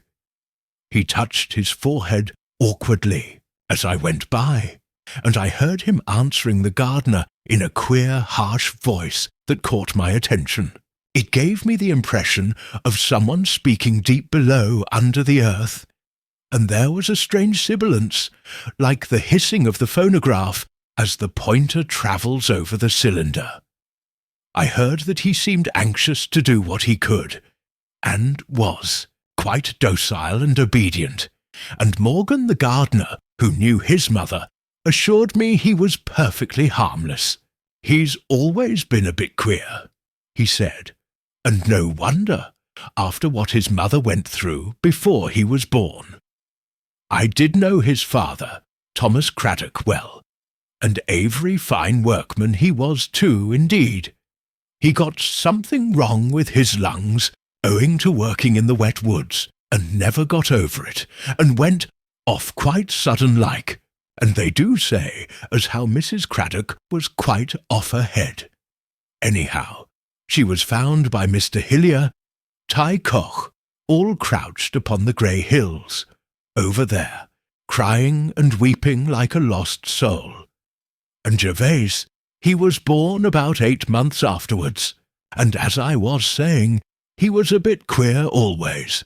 He touched his forehead awkwardly as I went by, and I heard him answering the gardener in a queer, harsh voice that caught my attention. It gave me the impression of someone speaking deep below under the earth, and there was a strange sibilance, like the hissing of the phonograph as the pointer travels over the cylinder. I heard that he seemed anxious to do what he could, and was, quite docile and obedient, and Morgan the gardener, who knew his mother, assured me he was perfectly harmless. "He's always been a bit queer," he said, "and no wonder, after what his mother went through before he was born." I did know his father, Thomas Craddock, well, and a very fine workman he was too, indeed. He got something wrong with his lungs, owing to working in the wet woods, and never got over it, and went off quite sudden-like, and they do say as how Mrs. Craddock was quite off her head. Anyhow, she was found by Mr. Hillier, Ty Koch, all crouched upon the grey hills, over there, crying and weeping like a lost soul. And Gervase, he was born about 8 months afterwards, and as I was saying, he was a bit queer always.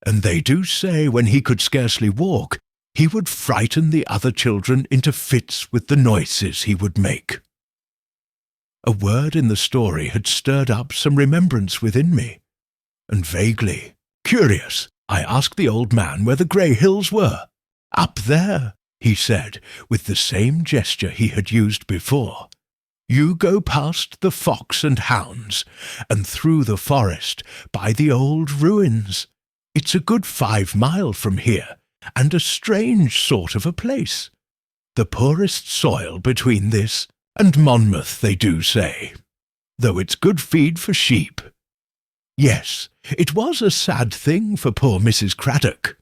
And they do say when he could scarcely walk, he would frighten the other children into fits with the noises he would make. A word in the story had stirred up some remembrance within me, and vaguely curious, I asked the old man where the grey hills were. "Up there," he said, with the same gesture he had used before. "You go past the Fox and Hounds, and through the forest, by the old ruins. It's a good 5 mile from here, and a strange sort of a place. The poorest soil between this and Monmouth, they do say, though it's good feed for sheep. Yes, it was a sad thing for poor Mrs. Craddock."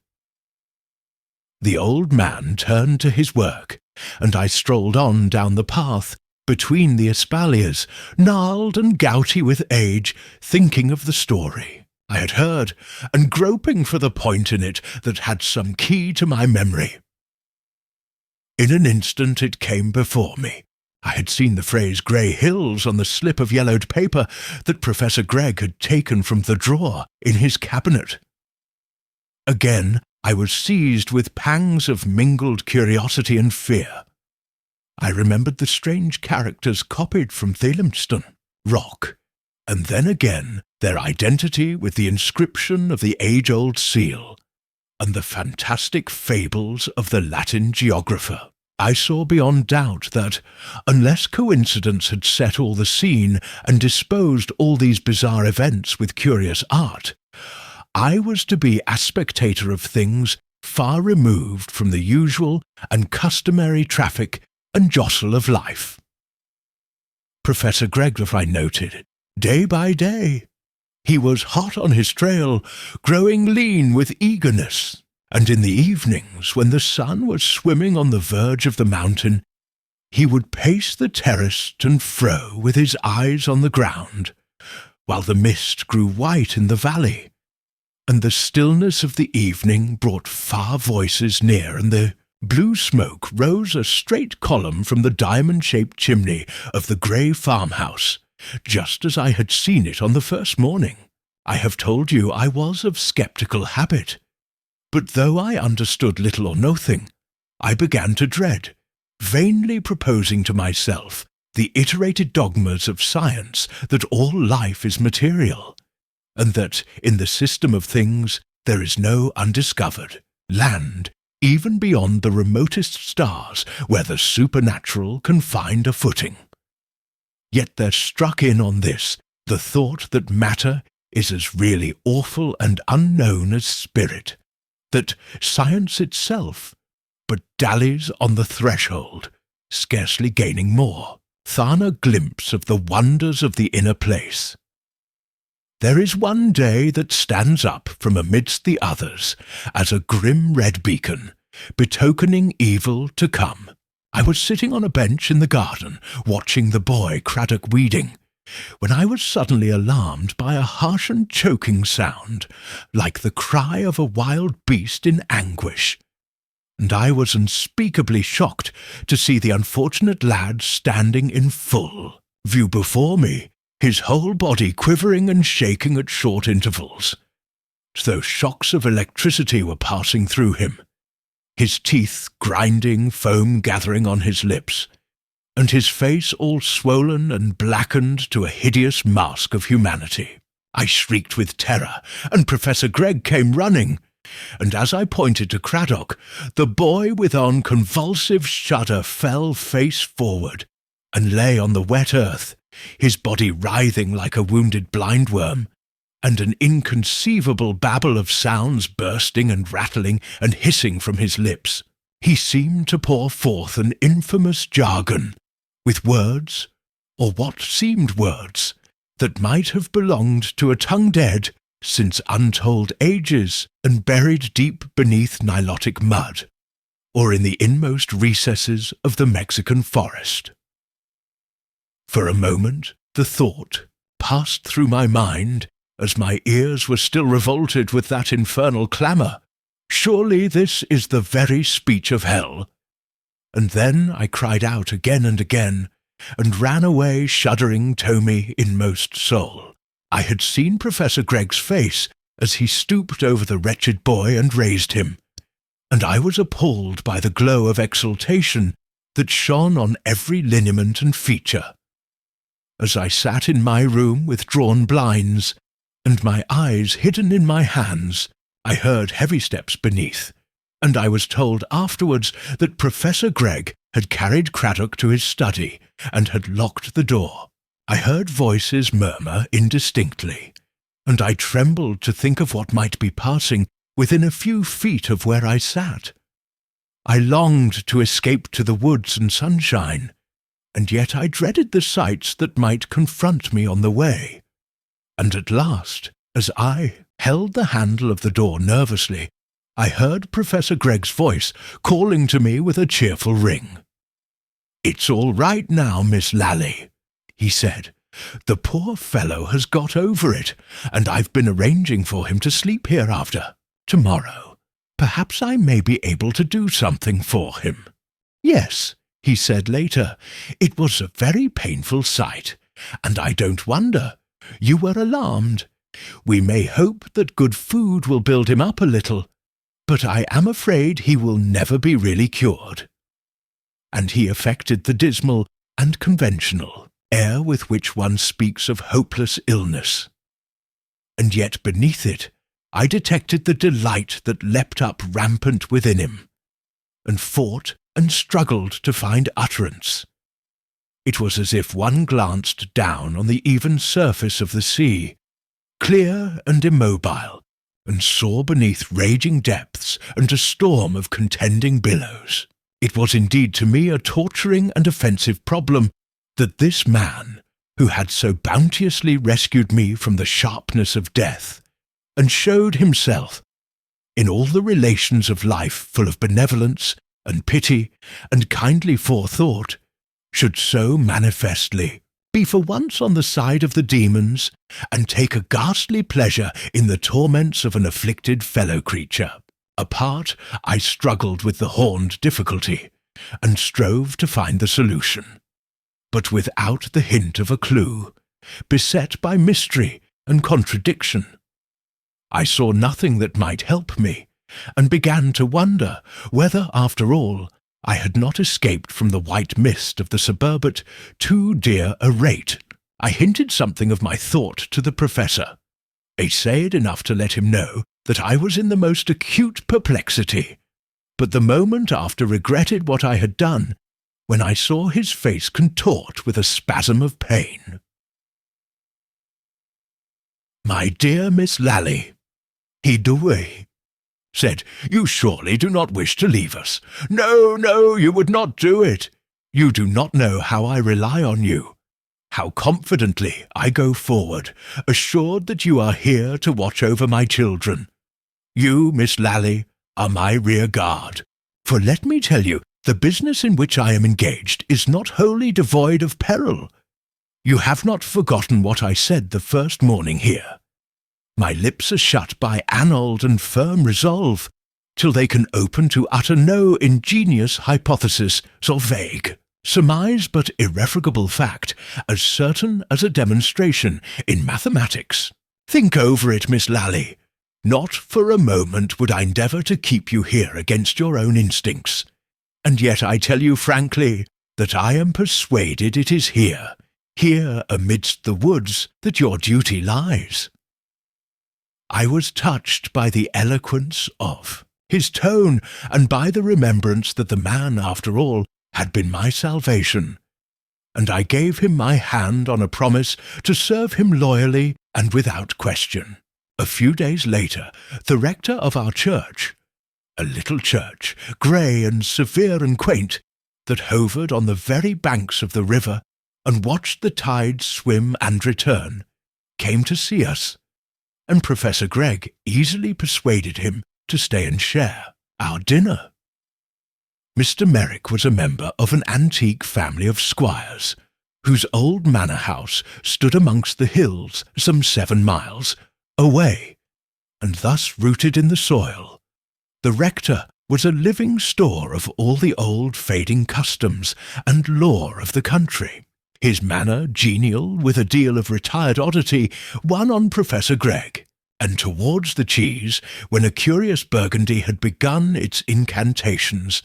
The old man turned to his work, and I strolled on down the path between the espaliers, gnarled and gouty with age, thinking of the story I had heard, and groping for the point in it that had some key to my memory. In an instant it came before me. I had seen the phrase "grey hills" on the slip of yellowed paper that Professor Gregg had taken from the drawer in his cabinet. Again I was seized with pangs of mingled curiosity and fear. I remembered the strange characters copied from Thelumston Rock, and then again their identity with the inscription of the age-old seal, and the fantastic fables of the Latin geographer. I saw beyond doubt that, unless coincidence had set all the scene and disposed all these bizarre events with curious art, I was to be a spectator of things far removed from the usual and customary traffic and jostle of life. Professor Gregg, I noted, day by day, he was hot on his trail, growing lean with eagerness, and in the evenings, when the sun was swimming on the verge of the mountain, he would pace the terrace to and fro with his eyes on the ground, while the mist grew white in the valley, and the stillness of the evening brought far voices near, and the blue smoke rose a straight column from the diamond-shaped chimney of the grey farmhouse, just as I had seen it on the first morning. I have told you I was of sceptical habit, but though I understood little or nothing, I began to dread, vainly proposing to myself the iterated dogmas of science that all life is material, and that in the system of things there is no undiscovered land, even beyond the remotest stars, where the supernatural can find a footing. Yet there struck in on this the thought that matter is as really awful and unknown as spirit, that science itself but dallies on the threshold, scarcely gaining more, than a glimpse of the wonders of the inner place. There is one day that stands up from amidst the others as a grim red beacon, betokening evil to come. I was sitting on a bench in the garden, watching the boy Craddock weeding, when I was suddenly alarmed by a harsh and choking sound, like the cry of a wild beast in anguish. And I was unspeakably shocked to see the unfortunate lad standing in full view before me, his whole body quivering and shaking at short intervals, as though shocks of electricity were passing through him, his teeth grinding, foam gathering on his lips, and his face all swollen and blackened to a hideous mask of humanity. I shrieked with terror, and Professor Gregg came running, and as I pointed to Craddock, the boy with an convulsive shudder fell face forward, and lay on the wet earth, his body writhing like a wounded blindworm, and an inconceivable babble of sounds bursting and rattling and hissing from his lips. He seemed to pour forth an infamous jargon, with words, or what seemed words, that might have belonged to a tongue dead since untold ages and buried deep beneath Nilotic mud, or in the inmost recesses of the Mexican forest. For a moment the thought passed through my mind, as my ears were still revolted with that infernal clamour, surely this is the very speech of hell. And then I cried out again and again, and ran away shuddering to me inmost soul. I had seen Professor Gregg's face as he stooped over the wretched boy and raised him, and I was appalled by the glow of exultation that shone on every lineament and feature. As I sat in my room with drawn blinds, and my eyes hidden in my hands, I heard heavy steps beneath, and I was told afterwards that Professor Gregg had carried Craddock to his study and had locked the door. I heard voices murmur indistinctly, and I trembled to think of what might be passing within a few feet of where I sat. I longed to escape to the woods and sunshine, and yet I dreaded the sights that might confront me on the way. And at last, as I held the handle of the door nervously, I heard Professor Gregg's voice calling to me with a cheerful ring. "It's all right now, Miss Lally," he said. "The poor fellow has got over it, and I've been arranging for him to sleep here after. Tomorrow, perhaps I may be able to do something for him." "Yes," he said later, "it was a very painful sight, and I don't wonder. You were alarmed. We may hope that good food will build him up a little, but I am afraid he will never be really cured." And he affected the dismal and conventional air with which one speaks of hopeless illness. And yet beneath it I detected the delight that leapt up rampant within him, and fought and struggled to find utterance. It was as if one glanced down on the even surface of the sea, clear and immobile, and saw beneath raging depths and a storm of contending billows. It was indeed to me a torturing and offensive problem that this man, who had so bounteously rescued me from the sharpness of death, and showed himself, in all the relations of life full of benevolence and pity and kindly forethought, should so manifestly be for once on the side of the demons, and take a ghastly pleasure in the torments of an afflicted fellow-creature. Apart, I struggled with the horned difficulty, and strove to find the solution, but without the hint of a clue, beset by mystery and contradiction. I saw nothing that might help me, and began to wonder whether, after all, I had not escaped from the white mist of the suburb too dear a rate. I hinted something of my thought to the professor. essayed enough to let him know that I was in the most acute perplexity, but the moment after regretted what I had done, when I saw his face contort with a spasm of pain. "My dear Miss Lally," he away, said, "you surely do not wish to leave us. No, no, you would not do it. You do not know how I rely on you, how confidently I go forward, assured that you are here to watch over my children. You, Miss Lally, are my rear guard. For let me tell you, the business in which I am engaged is not wholly devoid of peril. You have not forgotten what I said the first morning here. My lips are shut by annulled and firm resolve, till they can open to utter no ingenious hypothesis or vague surmise, but irrefragable fact, as certain as a demonstration in mathematics. Think over it, Miss Lally. Not for a moment would I endeavour to keep you here against your own instincts, and yet I tell you frankly that I am persuaded it is here amidst the woods, that your duty lies." I was touched by the eloquence of his tone, and by the remembrance that the man, after all, had been my salvation, and I gave him my hand on a promise to serve him loyally and without question. A few days later, the rector of our church, a little church, grey and severe and quaint, that hovered on the very banks of the river and watched the tides swim and return, came to see us, and Professor Gregg easily persuaded him to stay and share our dinner. Mr. Merrick was a member of an antique family of squires, whose old manor house stood amongst the hills some 7 miles away, and thus rooted in the soil. The rector was a living store of all the old fading customs and lore of the country. His manner genial, with a deal of retired oddity, won on Professor Gregg, and towards the cheese, when a curious Burgundy had begun its incantations,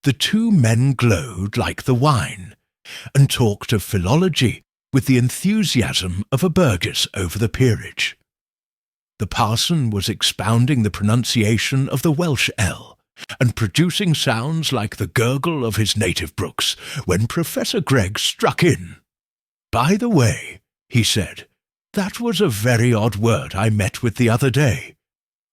the two men glowed like the wine, and talked of philology with the enthusiasm of a burgess over the peerage. The parson was expounding the pronunciation of the Welsh L, and producing sounds like the gurgle of his native brooks, when Professor Gregg struck in. "By the way," he said, "that was a very odd word I met with the other day.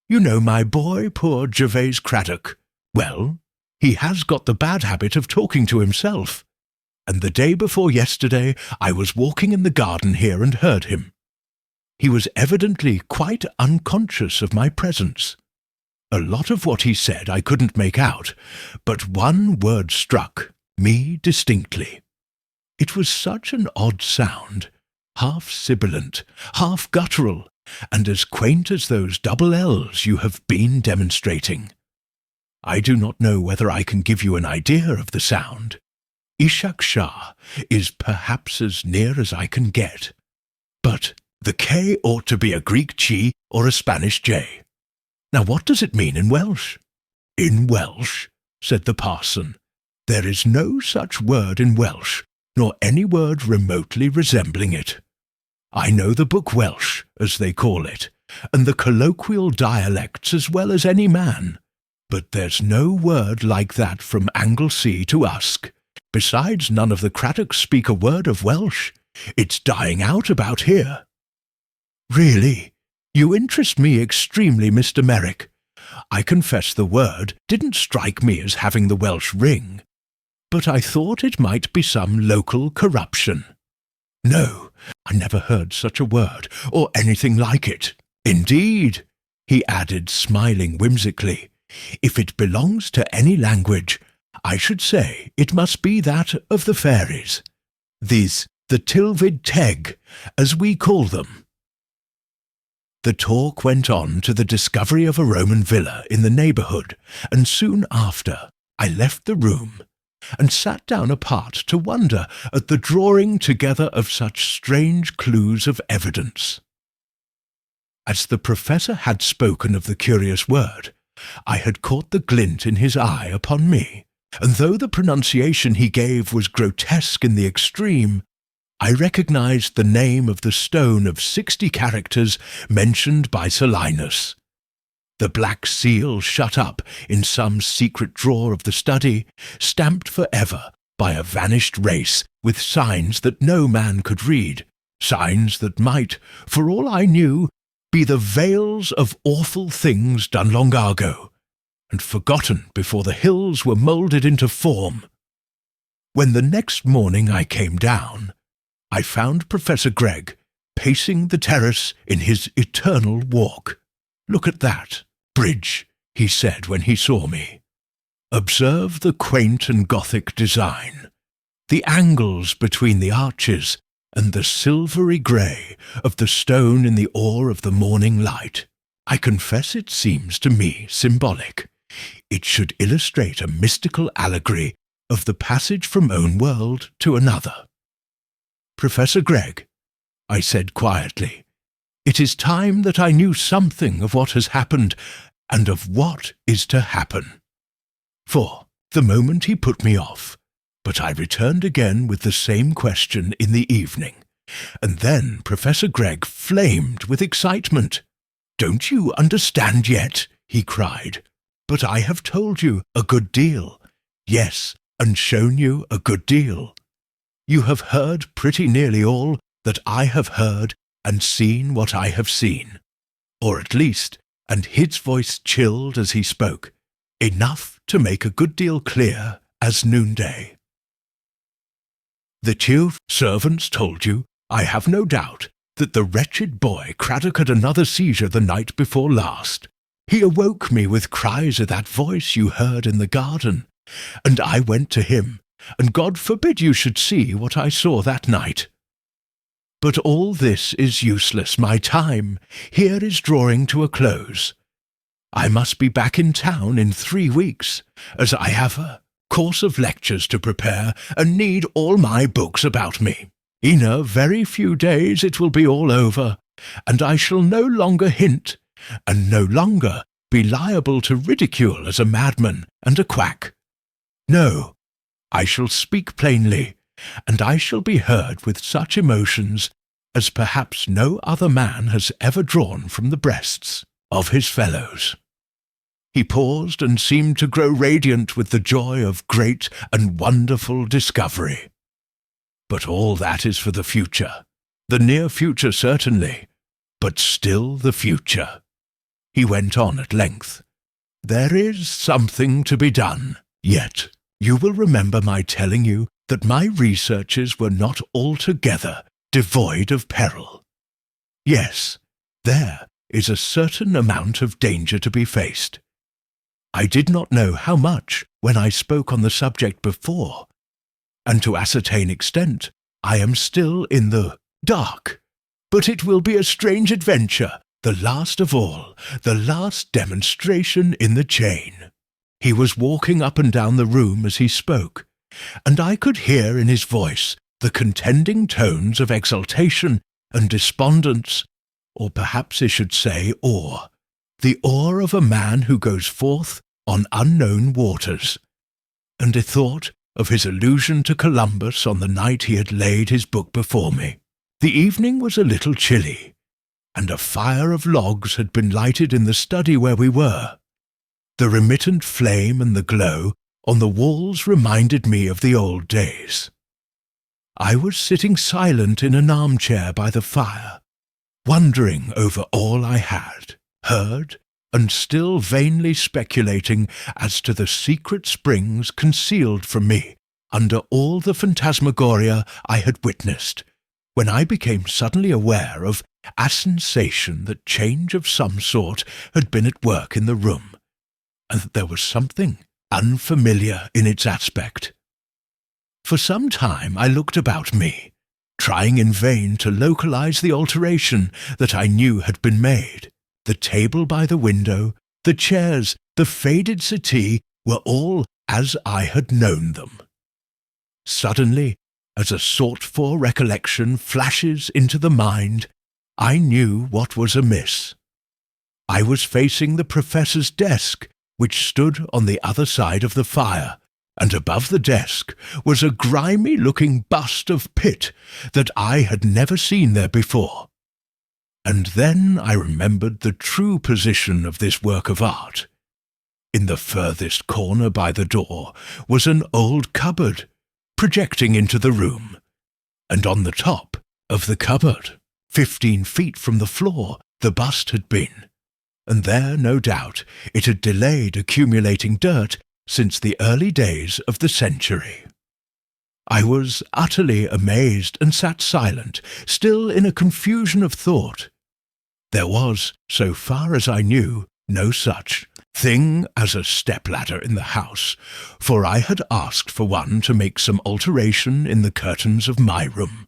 You know my boy, poor Gervase Craddock? Well, he has got the bad habit of talking to himself, and the day before yesterday I was walking in the garden here and heard him. He was evidently quite unconscious of my presence. A lot of what he said I couldn't make out, but one word struck me distinctly. It was such an odd sound, half sibilant, half guttural, and as quaint as those double L's you have been demonstrating. I do not know whether I can give you an idea of the sound. Ishak Shah is perhaps as near as I can get, but the K ought to be a Greek Chi or a Spanish J. Now what does it mean in Welsh?" "In Welsh," said the parson, "there is no such word in Welsh, nor any word remotely resembling it. I know the book Welsh, as they call it, and the colloquial dialects as well as any man, but there's no word like that from Anglesey to Usk. Besides, none of the Craddocks speak a word of Welsh. It's dying out about here." "Really, you interest me extremely, Mr. Merrick. I confess the word didn't strike me as having the Welsh ring, but I thought it might be some local corruption. No, I never heard such a word, or anything like it. Indeed," he added, smiling whimsically, "if it belongs to any language, I should say it must be that of the fairies. The Tylwyth Teg, as we call them." The talk went on to the discovery of a Roman villa in the neighbourhood, and soon after I left the room, and sat down apart to wonder at the drawing together of such strange clues of evidence. As the professor had spoken of the curious word, I had caught the glint in his eye upon me, and though the pronunciation he gave was grotesque in the extreme, I recognized the name of the stone of 60 characters mentioned by Solinus. The black seal shut up in some secret drawer of the study, stamped forever by a vanished race with signs that no man could read, signs that might, for all I knew, be the veils of awful things done long ago, and forgotten before the hills were moulded into form. When the next morning I came down, I found Professor Gregg pacing the terrace in his eternal walk. "Look at that bridge," he said when he saw me. "Observe the quaint and Gothic design, the angles between the arches, and the silvery grey of the stone in the ore of the morning light. I confess it seems to me symbolic. It should illustrate a mystical allegory of the passage from one world to another." "Professor Gregg," I said quietly, "it is time that I knew something of what has happened and of what is to happen." For the moment he put me off, but I returned again with the same question in the evening, and then Professor Gregg flamed with excitement. "Don't you understand yet?" he cried. "But I have told you a good deal. Yes, and shown you a good deal. You have heard pretty nearly all that I have heard and seen what I have seen. Or at least," and his voice chilled as he spoke, "enough to make a good deal clear as noonday. The chief servants told you, I have no doubt, that the wretched boy Craddock had another seizure the night before last. He awoke me with cries of that voice you heard in the garden, and I went to him, and God forbid you should see what I saw that night. But all this is useless. My time here is drawing to a close. I must be back in town in 3 weeks, as I have a course of lectures to prepare and need all my books about me. In a very few days it will be all over, and I shall no longer hint, and no longer be liable to ridicule as a madman and a quack. No, I shall speak plainly, and I shall be heard with such emotions as perhaps no other man has ever drawn from the breasts of his fellows." He paused and seemed to grow radiant with the joy of great and wonderful discovery. "But all that is for the future. The near future certainly, but still the future." He went on at length. "There is something to be done. Yet you will remember my telling you that my researches were not altogether devoid of peril. Yes, there is a certain amount of danger to be faced. I did not know how much when I spoke on the subject before, and to ascertain extent I am still in the dark. But it will be a strange adventure, the last of all, the last demonstration in the chain." He was walking up and down the room as he spoke, and I could hear in his voice the contending tones of exultation and despondence, or perhaps I should say awe, the awe of a man who goes forth on unknown waters. And I thought of his allusion to Columbus on the night he had laid his book before me. The evening was a little chilly, and a fire of logs had been lighted in the study where we were. The remittent flame and the glow on the walls reminded me of the old days. I was sitting silent in an armchair by the fire, wondering over all I had heard, and still vainly speculating as to the secret springs concealed from me under all the phantasmagoria I had witnessed, when I became suddenly aware of a sensation that change of some sort had been at work in the room, and that there was something unfamiliar in its aspect. For some time I looked about me, trying in vain to localize the alteration that I knew had been made. The table by the window, the chairs, the faded settee were all as I had known them. Suddenly, as a sought-for recollection flashes into the mind, I knew what was amiss. I was facing the professor's desk, which stood on the other side of the fire, and above the desk was a grimy-looking bust of Pitt that I had never seen there before. And then I remembered the true position of this work of art. In the furthest corner by the door was an old cupboard, projecting into the room, and on the top of the cupboard, 15 feet from the floor, the bust had been, and there, no doubt, it had delayed accumulating dirt since the early days of the century. I was utterly amazed and sat silent, still in a confusion of thought. There was, so far as I knew, no such thing as a stepladder in the house, for I had asked for one to make some alteration in the curtains of my room,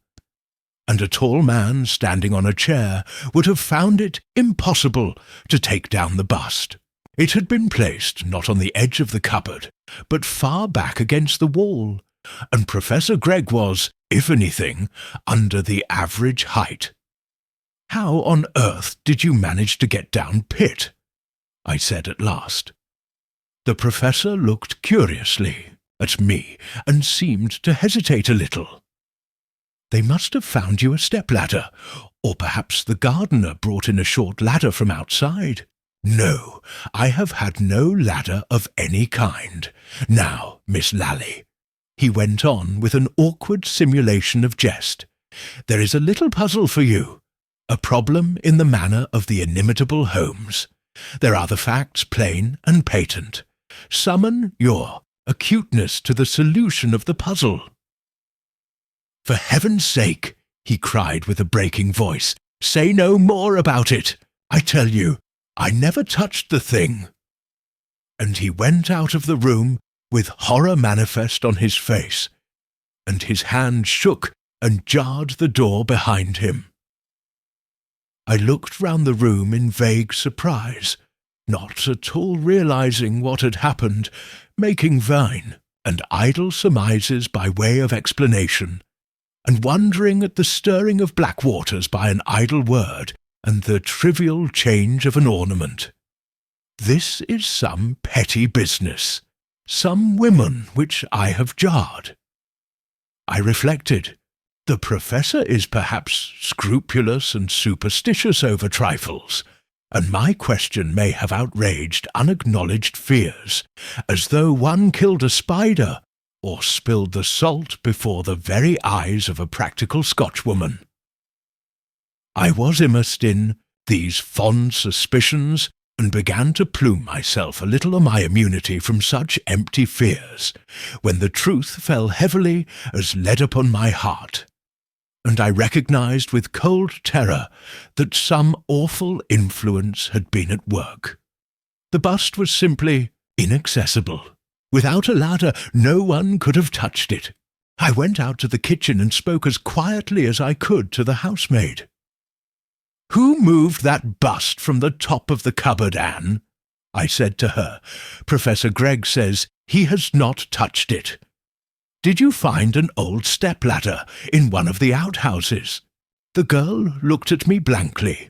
and a tall man standing on a chair would have found it impossible to take down the bust. It had been placed not on the edge of the cupboard, but far back against the wall, and Professor Gregg was, if anything, under the average height. "How on earth did you manage to get down Pitt?" I said at last. The professor looked curiously at me and seemed to hesitate a little. "They must have found you a stepladder, or perhaps the gardener brought in a short ladder from outside." "No, I have had no ladder of any kind. Now, Miss Lally," he went on with an awkward simulation of jest, "there is a little puzzle for you, a problem in the manner of the inimitable Holmes. There are the facts plain and patent. Summon your acuteness to the solution of the puzzle." "For heaven's sake," he cried with a breaking voice, "say no more about it. I tell you, I never touched the thing." And he went out of the room with horror manifest on his face, and his hand shook and jarred the door behind him. I looked round the room in vague surprise, not at all realizing what had happened, making vain and idle surmises by way of explanation, and wondering at the stirring of black waters by an idle word and the trivial change of an ornament. This is some petty business, some women which I have jarred. I reflected. The professor is perhaps scrupulous and superstitious over trifles, and my question may have outraged unacknowledged fears, as though one killed a spider or spilled the salt before the very eyes of a practical Scotchwoman. I was immersed in these fond suspicions and began to plume myself a little on my immunity from such empty fears, when the truth fell heavily as lead upon my heart, and I recognized with cold terror that some awful influence had been at work. The bust was simply inaccessible. Without a ladder, no one could have touched it. I went out to the kitchen and spoke as quietly as I could to the housemaid. "Who moved that bust from the top of the cupboard, Anne?" I said to her. "Professor Gregg says he has not touched it. Did you find an old stepladder in one of the outhouses?" The girl looked at me blankly.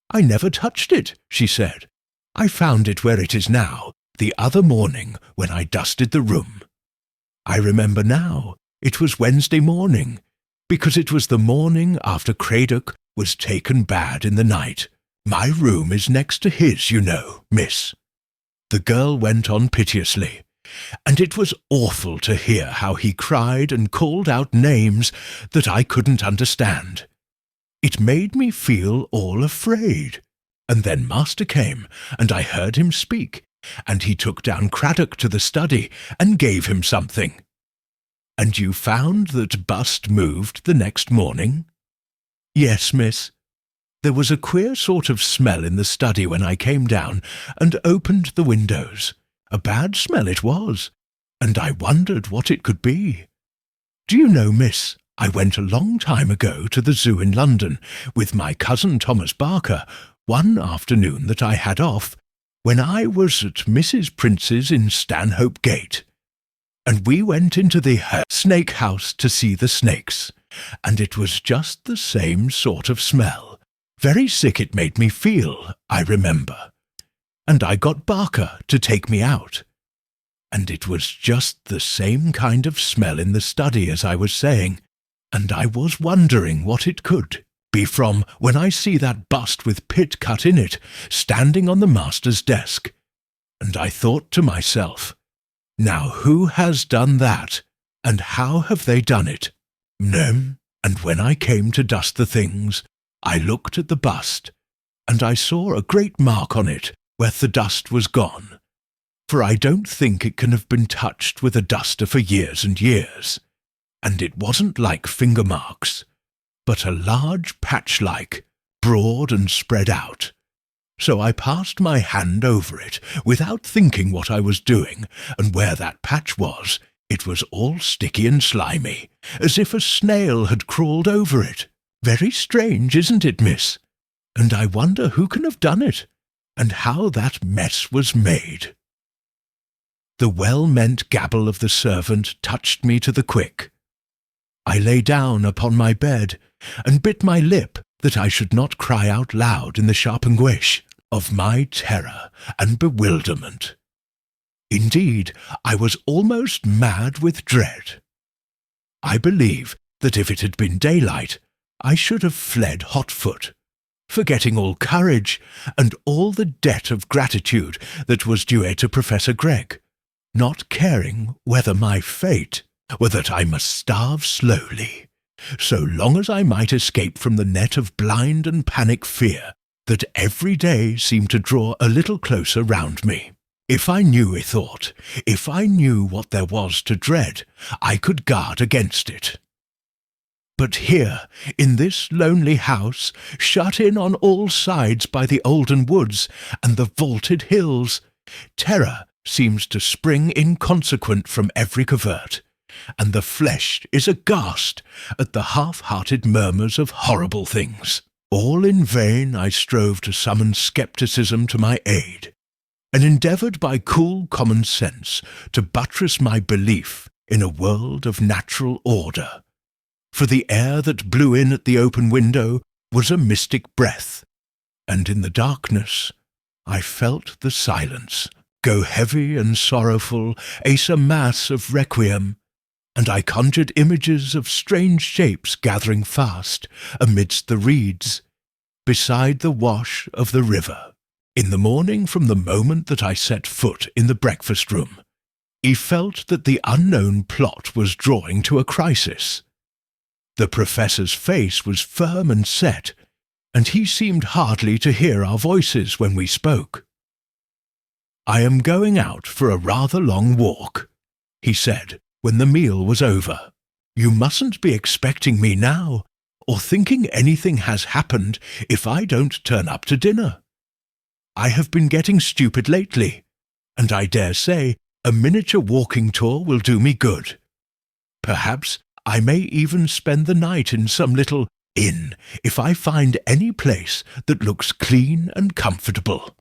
"I never touched it," she said. "I found it where it is now, the other morning when I dusted the room. I remember now, it was Wednesday morning, because it was the morning after Cradock was taken bad in the night. My room is next to his, you know, miss." The girl went on piteously, and it was awful to hear how he cried and called out names that I couldn't understand. It made me feel all afraid. And then Master came, and I heard him speak, and he took down Cradock to the study and gave him something. "And you found that bust moved the next morning?" "Yes, miss. There was a queer sort of smell in the study when I came down and opened the windows. A bad smell it was, and I wondered what it could be. Do you know, miss, I went a long time ago to the zoo in London with my cousin Thomas Barker, one afternoon that I had off, when I was at Mrs. Prince's in Stanhope Gate, and we went into the snake house to see the snakes, and it was just the same sort of smell. Very sick it made me feel, I remember, and I got Barker to take me out. and it was just the same kind of smell in the study as I was saying, and I was wondering what it could be from when I see that bust with Pitt cut in it standing on the master's desk. And I thought to myself, now who has done that, and how have they done it? And when I came to dust the things, I looked at the bust, and I saw a great mark on it where the dust was gone, for I don't think it can have been touched with a duster for years and years, and it wasn't like finger marks, but a large patch-like, broad and spread out. So I passed my hand over it without thinking what I was doing, and where that patch was, it was all sticky and slimy, as if a snail had crawled over it. Very strange, isn't it, miss? And I wonder who can have done it, and how that mess was made. The well-meant gabble of the servant touched me to the quick. I lay down upon my bed, and bit my lip that I should not cry out loud in the sharp anguish of my terror and bewilderment. Indeed, I was almost mad with dread. I believe that if it had been daylight, I should have fled hot-foot, forgetting all courage and all the debt of gratitude that was due to Professor Gregg, not caring whether my fate were that I must starve slowly, so long as I might escape from the net of blind and panic fear that every day seemed to draw a little closer round me. If I knew, I thought, if I knew what there was to dread, I could guard against it. But here, in this lonely house, shut in on all sides by the olden woods and the vaulted hills, terror seems to spring inconsequent from every covert, and the flesh is aghast at the half-hearted murmurs of horrible things. All in vain I strove to summon scepticism to my aid, and endeavoured by cool common sense to buttress my belief in a world of natural order, for the air that blew in at the open window was a mystic breath, and in the darkness I felt the silence go heavy and sorrowful as a mass of requiem, and I conjured images of strange shapes gathering fast amidst the reeds, beside the wash of the river. In the morning, from the moment that I set foot in the breakfast-room, he felt that the unknown plot was drawing to a crisis. The professor's face was firm and set, and he seemed hardly to hear our voices when we spoke. "I am going out for a rather long walk," he said, when the meal was over. "You mustn't be expecting me now, or thinking anything has happened if I don't turn up to dinner. I have been getting stupid lately, and I dare say a miniature walking tour will do me good. Perhaps I may even spend the night in some little inn if I find any place that looks clean and comfortable."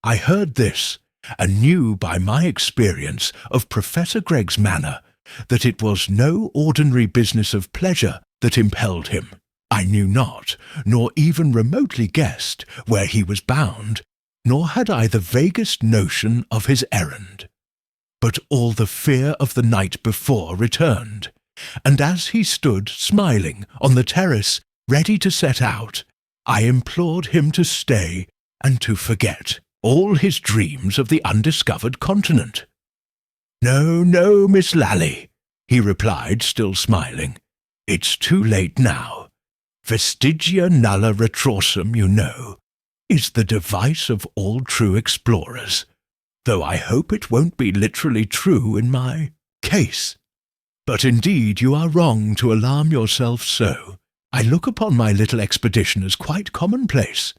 I heard this, and knew by my experience of Professor Gregg's manner that it was no ordinary business of pleasure that impelled him. I knew not, nor even remotely guessed, where he was bound, nor had I the vaguest notion of his errand. But all the fear of the night before returned, and as he stood smiling on the terrace, ready to set out, I implored him to stay and to forget all his dreams of the undiscovered continent. "No, no, Miss Lally," he replied, still smiling. "It's too late now. Vestigia nulla retrorsum, you know, is the device of all true explorers, though I hope it won't be literally true in my case. But indeed you are wrong to alarm yourself so. I look upon my little expedition as quite commonplace,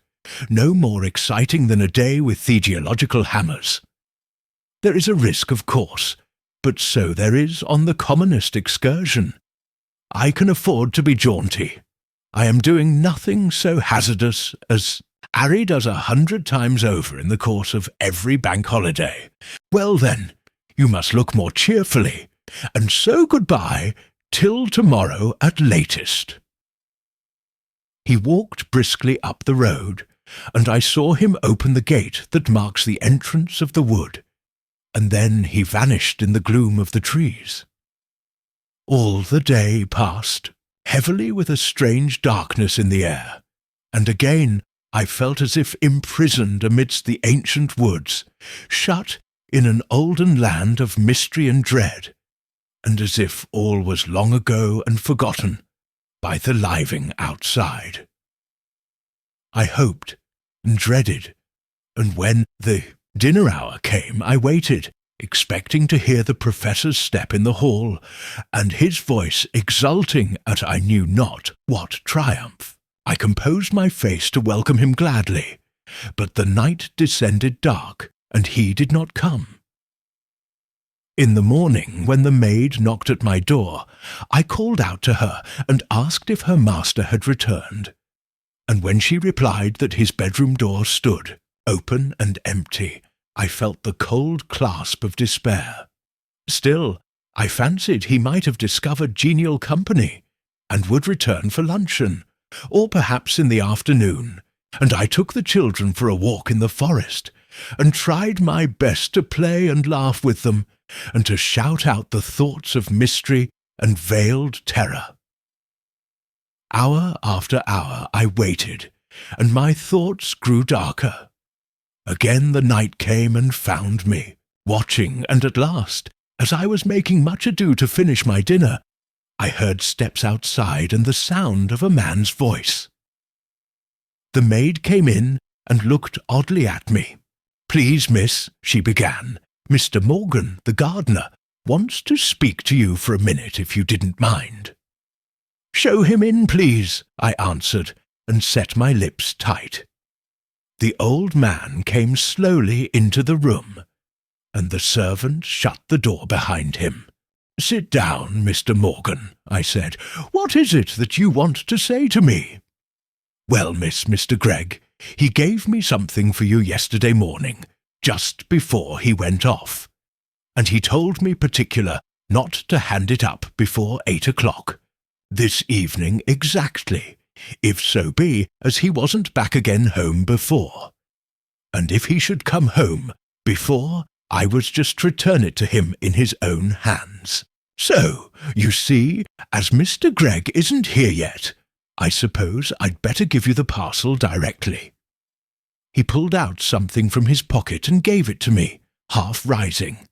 no more exciting than a day with the geological hammers. There is a risk, of course, but so there is on the commonest excursion. I can afford to be jaunty. I am doing nothing so hazardous as Harry does 100 times over in the course of every bank holiday. Well then, you must look more cheerfully, and so goodbye till tomorrow at latest." He walked briskly up the road, and I saw him open the gate that marks the entrance of the wood, and then he vanished in the gloom of the trees. All the day passed, heavily with a strange darkness in the air, and again I felt as if imprisoned amidst the ancient woods, shut in an olden land of mystery and dread, and as if all was long ago and forgotten by the living outside. I hoped and dreaded, and when the dinner hour came, I waited, expecting to hear the professor's step in the hall, and his voice exulting at I knew not what triumph. I composed my face to welcome him gladly, but the night descended dark, and he did not come. In the morning, when the maid knocked at my door, I called out to her and asked if her master had returned, and when she replied that his bedroom door stood, open and empty, I felt the cold clasp of despair. Still, I fancied he might have discovered genial company, and would return for luncheon, or perhaps in the afternoon, and I took the children for a walk in the forest, and tried my best to play and laugh with them, and to shout out the thoughts of mystery and veiled terror. Hour after hour I waited, and my thoughts grew darker. Again the night came and found me, watching, and at last, as I was making much ado to finish my dinner, I heard steps outside and the sound of a man's voice. The maid came in and looked oddly at me. "Please, miss," she began, "Mr. Morgan, the gardener, wants to speak to you for a minute, if you didn't mind." "Show him in, please," I answered, and set my lips tight. The old man came slowly into the room, and the servant shut the door behind him. "Sit down, Mr. Morgan," I said. "What is it that you want to say to me?" "Well, Mr. Gregg, he gave me something for you yesterday morning, just before he went off, and he told me particular not to hand it up before 8 o'clock, this evening exactly, if so be as he wasn't back again home before. And if he should come home before, I was just to return it to him in his own hands. So, you see, as Mr. Gregg isn't here yet, I suppose I'd better give you the parcel directly." He pulled out something from his pocket and gave it to me, half rising.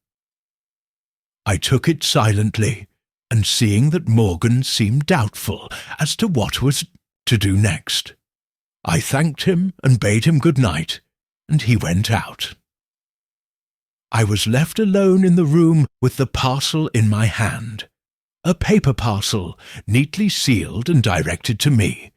I took it silently, and seeing that Morgan seemed doubtful as to what was to do next, I thanked him and bade him good night, and he went out. I was left alone in the room with the parcel in my hand, a paper parcel neatly sealed and directed to me,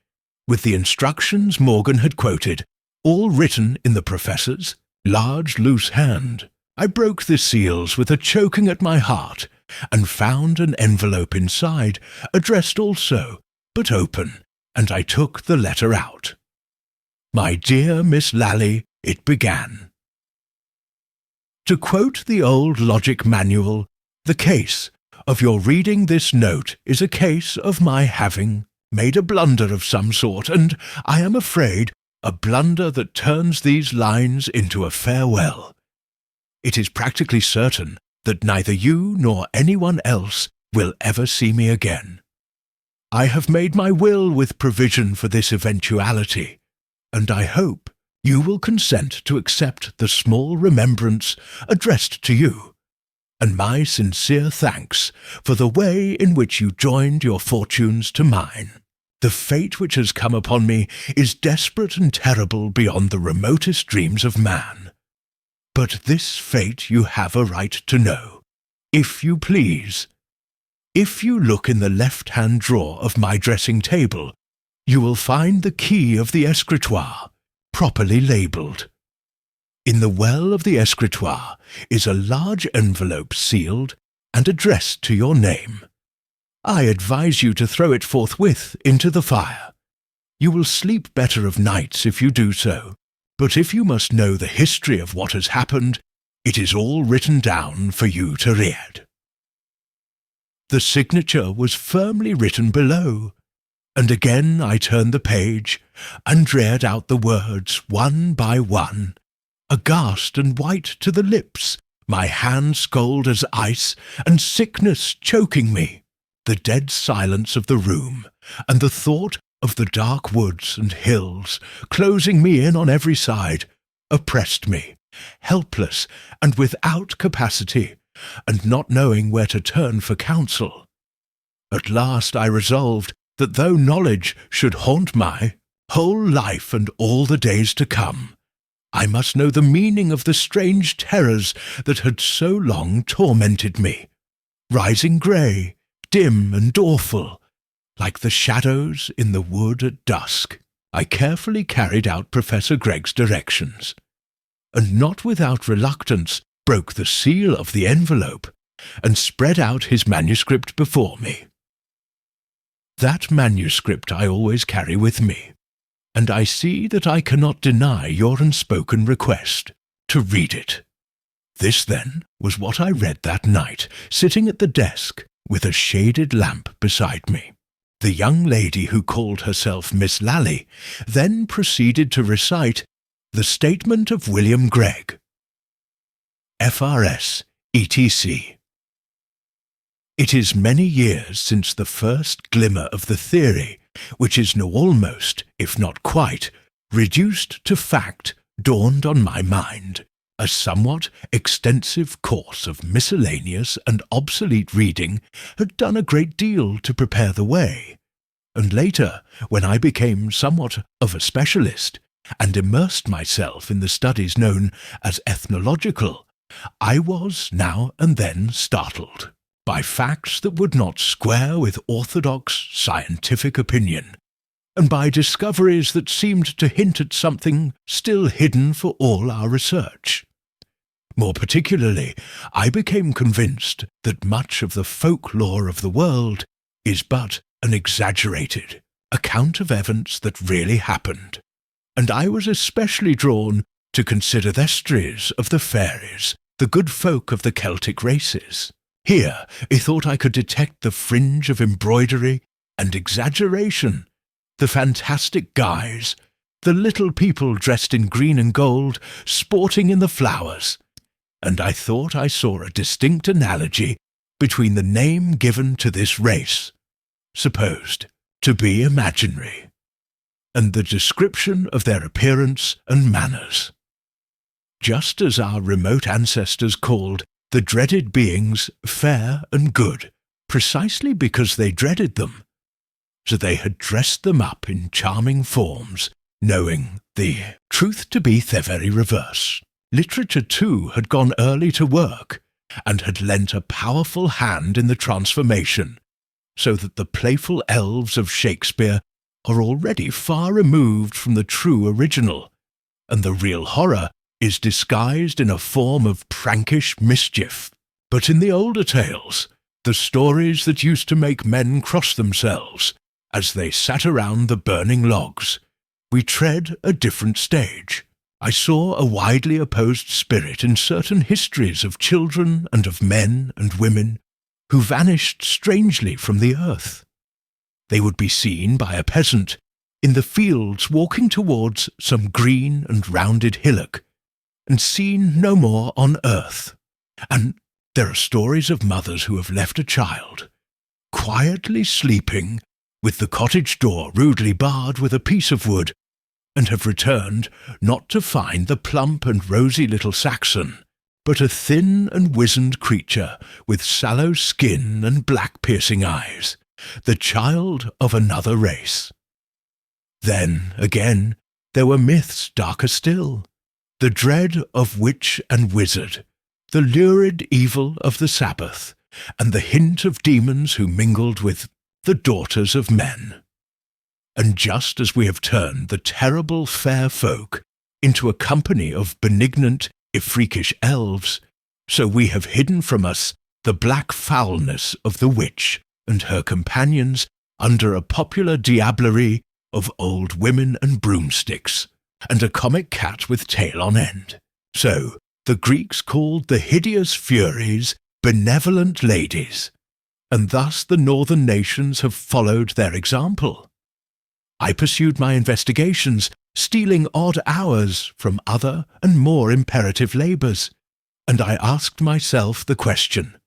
with the instructions Morgan had quoted, all written in the professor's large loose hand. I broke the seals with a choking at my heart, and found an envelope inside, addressed also, but open, and I took the letter out. "My dear Miss Lally," it began. To quote the old logic manual, the case of your reading this note is a case of my having made a blunder of some sort, and, I am afraid, a blunder that turns these lines into a farewell. It is practically certain that neither you nor anyone else will ever see me again. I have made my will with provision for this eventuality, and I hope you will consent to accept the small remembrance addressed to you, and my sincere thanks for the way in which you joined your fortunes to mine. The fate which has come upon me is desperate and terrible beyond the remotest dreams of man. But this fate you have a right to know, if you please. If you look in the left-hand drawer of my dressing-table, you will find the key of the escritoire, properly labelled. In the well of the escritoire is a large envelope sealed and addressed to your name. I advise you to throw it forthwith into the fire. You will sleep better of nights if you do so, but if you must know the history of what has happened, it is all written down for you to read. The signature was firmly written below, and again I turned the page and read out the words one by one, aghast and white to the lips, my hands cold as ice, and sickness choking me. The dead silence of the room, and the thought of the dark woods and hills, closing me in on every side, oppressed me, helpless and without capacity, and not knowing where to turn for counsel. At last I resolved that though knowledge should haunt my whole life and all the days to come, I must know the meaning of the strange terrors that had so long tormented me, rising grey, dim and awful, like the shadows in the wood at dusk. I carefully carried out Professor Gregg's directions, and not without reluctance broke the seal of the envelope and spread out his manuscript before me. That manuscript I always carry with me, and I see that I cannot deny your unspoken request to read it. This, then, was what I read that night, sitting at the desk with a shaded lamp beside me. The young lady who called herself Miss Lally then proceeded to recite the statement of William Gregg, FRS, etc. It is many years since the first glimmer of the theory, which is now almost, if not quite, reduced to fact, dawned on my mind. A somewhat extensive course of miscellaneous and obsolete reading had done a great deal to prepare the way, and later, when I became somewhat of a specialist and immersed myself in the studies known as ethnological, I was now and then startled by facts that would not square with orthodox scientific opinion, and by discoveries that seemed to hint at something still hidden for all our research. More particularly, I became convinced that much of the folklore of the world is but an exaggerated account of events that really happened, and I was especially drawn to consider the histories of the fairies, the good folk of the Celtic races. Here I thought I could detect the fringe of embroidery and exaggeration, the fantastic guise, the little people dressed in green and gold sporting in the flowers, and I thought I saw a distinct analogy between the name given to this race, supposed to be imaginary, and the description of their appearance and manners. Just as our remote ancestors called the dreaded beings fair and good, precisely because they dreaded them, so they had dressed them up in charming forms, knowing the truth to be their very reverse. Literature, too, had gone early to work, and had lent a powerful hand in the transformation, so that the playful elves of Shakespeare are already far removed from the true original, and the real horror is disguised in a form of prankish mischief. But in the older tales, the stories that used to make men cross themselves as they sat around the burning logs, we tread a different stage. I saw a widely opposed spirit in certain histories of children and of men and women who vanished strangely from the earth. They would be seen by a peasant in the fields walking towards some green and rounded hillock, and seen no more on earth. And there are stories of mothers who have left a child, quietly sleeping, with the cottage door rudely barred with a piece of wood, and have returned not to find the plump and rosy little Saxon, but a thin and wizened creature with sallow skin and black piercing eyes, the child of another race. Then, again, there were myths darker still, the dread of witch and wizard, the lurid evil of the Sabbath, and the hint of demons who mingled with the daughters of men. And just as we have turned the terrible fair folk into a company of benignant, if freakish elves, so we have hidden from us the black foulness of the witch and her companions under a popular diablerie of old women and broomsticks, and a comic cat with tail on end. So the Greeks called the hideous furies benevolent ladies, and thus the northern nations have followed their example. I pursued my investigations, stealing odd hours from other and more imperative labours, and I asked myself the question,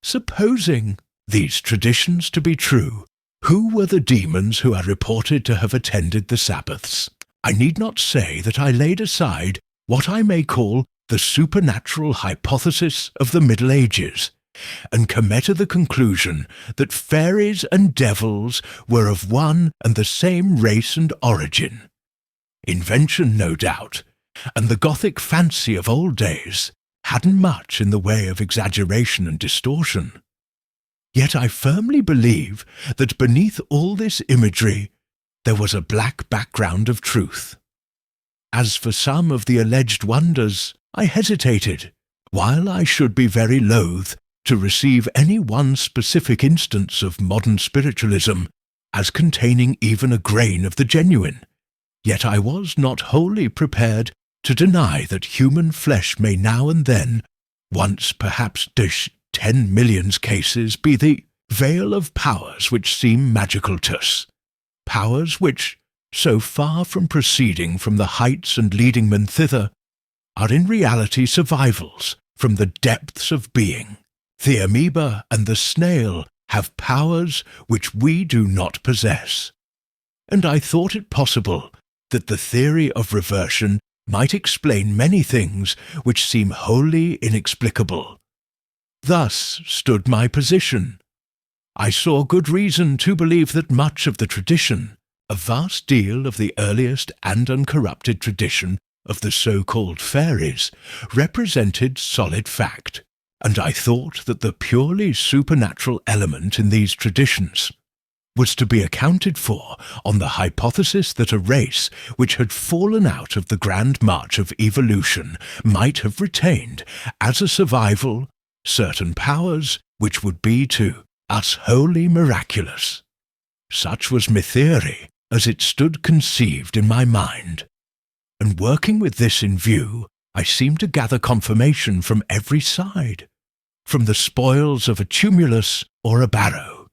supposing these traditions to be true, who were the demons who are reported to have attended the Sabbaths? I need not say that I laid aside what I may call the supernatural hypothesis of the Middle Ages, and came to the conclusion that fairies and devils were of one and the same race and origin. Invention, no doubt, and the Gothic fancy of old days hadn't much in the way of exaggeration and distortion. Yet I firmly believe that beneath all this imagery there was a black background of truth. As for some of the alleged wonders, I hesitated, while I should be very loath to receive any one specific instance of modern spiritualism as containing even a grain of the genuine. Yet I was not wholly prepared to deny that human flesh may now and then, once perhaps 10 millions cases, be the veil of powers which seem magical to us, powers which, so far from proceeding from the heights and leading men thither, are in reality survivals from the depths of being. The amoeba and the snail have powers which we do not possess, and I thought it possible that the theory of reversion might explain many things which seem wholly inexplicable. Thus stood my position. I saw good reason to believe that much of the tradition, a vast deal of the earliest and uncorrupted tradition of the so-called fairies, represented solid fact, and I thought that the purely supernatural element in these traditions was to be accounted for on the hypothesis that a race which had fallen out of the grand march of evolution might have retained, as a survival, certain powers which would be to us wholly miraculous. Such was my theory as it stood conceived in my mind, and working with this in view, I seemed to gather confirmation from every side, from the spoils of a tumulus or a barrow,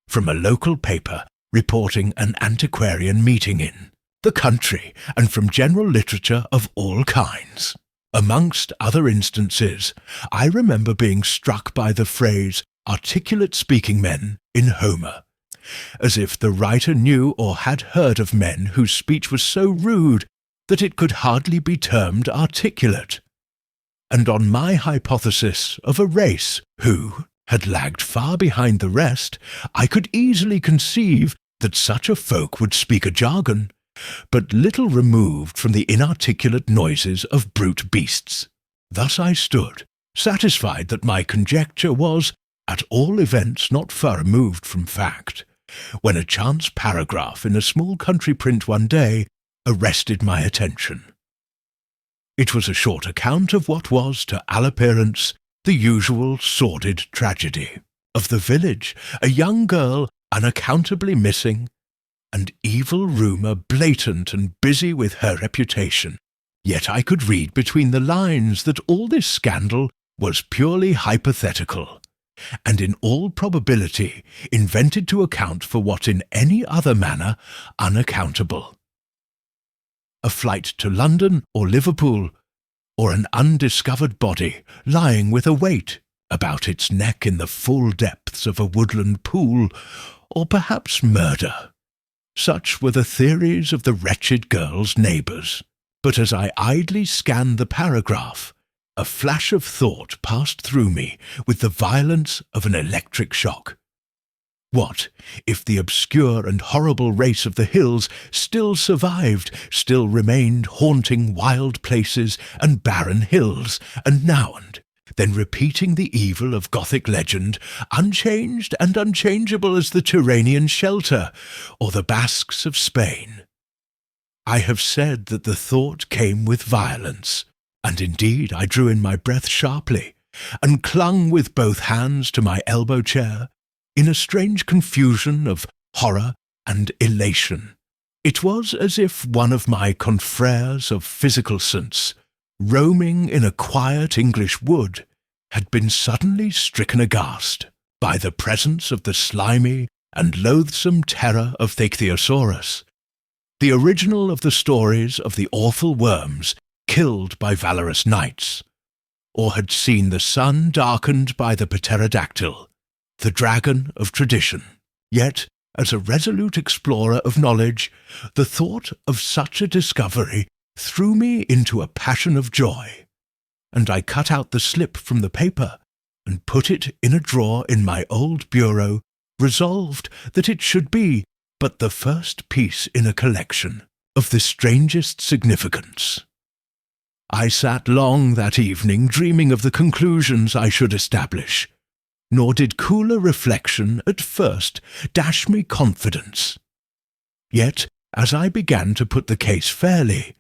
from a local paper reporting an antiquarian meeting in the country, and from general literature of all kinds. Amongst other instances, I remember being struck by the phrase articulate speaking men in Homer, as if the writer knew or had heard of men whose speech was so rude that it could hardly be termed articulate, and on my hypothesis of a race who had lagged far behind the rest, I could easily conceive that such a folk would speak a jargon, but little removed from the inarticulate noises of brute beasts. Thus I stood, satisfied that my conjecture was, at all events, not far removed from fact, when a chance paragraph in a small country print one day arrested my attention. It was a short account of what was, to all appearance, the usual sordid tragedy of the village, a young girl unaccountably missing, and evil rumour blatant and busy with her reputation. Yet I could read between the lines that all this scandal was purely hypothetical, and in all probability invented to account for what in any other manner unaccountable. A flight to London or Liverpool, or an undiscovered body lying with a weight about its neck in the full depths of a woodland pool, or perhaps murder. Such were the theories of the wretched girl's neighbours. But as I idly scanned the paragraph, a flash of thought passed through me with the violence of an electric shock. What if the obscure and horrible race of the hills still survived, still remained haunting wild places and barren hills, and now and then repeating the evil of Gothic legend, unchanged and unchangeable as the Turanian shelter, or the Basques of Spain? I have said that the thought came with violence, and indeed I drew in my breath sharply, and clung with both hands to my elbow chair, in a strange confusion of horror and elation. It was as if one of my confrères of physical sense, roaming in a quiet English wood, had been suddenly stricken aghast by the presence of the slimy and loathsome terror of the Ichthyosaurus, the original of the stories of the awful worms killed by valorous knights, or had seen the sun darkened by the pterodactyl, the dragon of tradition. Yet, as a resolute explorer of knowledge, the thought of such a discovery threw me into a passion of joy, and I cut out the slip from the paper and put it in a drawer in my old bureau, resolved that it should be but the first piece in a collection of the strangest significance. I sat long that evening dreaming of the conclusions I should establish, nor did cooler reflection at first dash me confidence. Yet, as I began to put the case fairly,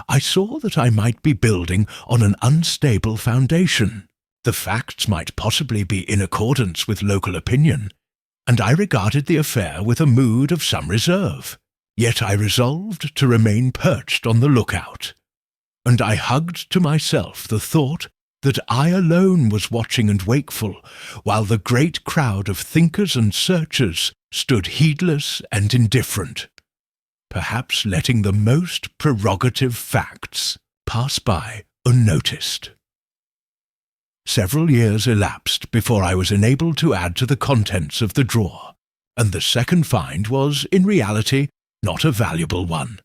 I saw that I might be building on an unstable foundation. The facts might possibly be in accordance with local opinion, and I regarded the affair with a mood of some reserve. Yet I resolved to remain perched on the lookout, and I hugged to myself the thought that I alone was watching and wakeful, while the great crowd of thinkers and searchers stood heedless and indifferent, perhaps letting the most prerogative facts pass by unnoticed. Several years elapsed before I was enabled to add to the contents of the drawer, and the second find was, in reality, not a valuable one,